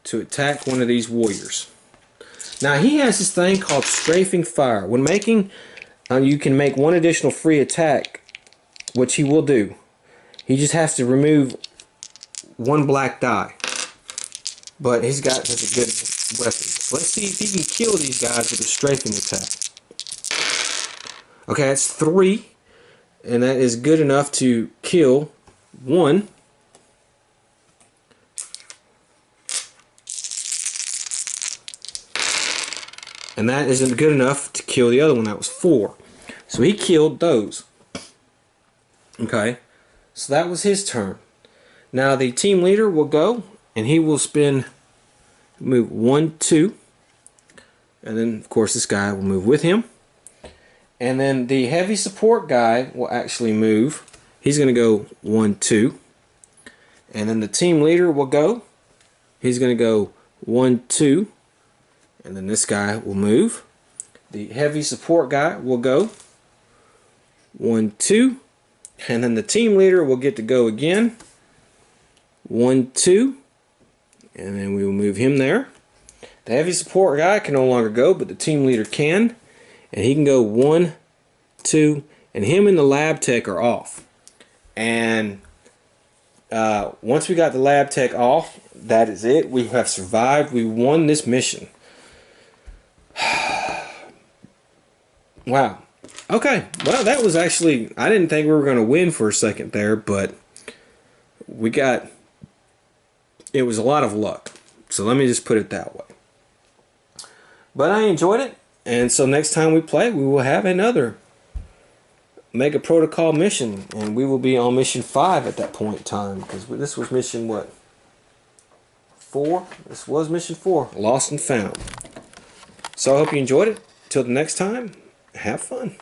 to attack one of these warriors. Now he has this thing called strafing fire. When making, you can make 1 additional free attack, which he will do. He just has to remove 1 black die. But he's got such a good weapon. So let's see if he can kill these guys with a strafing attack. Okay, that's 3. And that is good enough to kill 1. And that isn't good enough to kill the other one. That was 4. So he killed those. Okay. So that was his turn. Now the team leader will go, and he will move 1, 2. And then, of course, this guy will move with him. And then the heavy support guy will actually move. He's going to go 1, 2. And then the team leader will go. He's going to go 1, 2. And then this guy will move. The heavy support guy will go 1, 2. And then the team leader will get to go again. 1, 2. And then we will move him there. The heavy support guy can no longer go, but the team leader can. And he can go 1, 2, and him and the lab tech are off. And once we got the lab tech off, that is it. We have survived. We won this mission. Wow. Okay. Well, that was actually, I didn't think we were going to win for a second there, but we got, it was a lot of luck. So let me just put it that way. But I enjoyed it. And so next time we play, we will have another Mega Protocol mission. And we will be on mission 5 at that point in time. Because this was mission what? 4? This was mission 4. Lost and Found. So I hope you enjoyed it. Till the next time, have fun.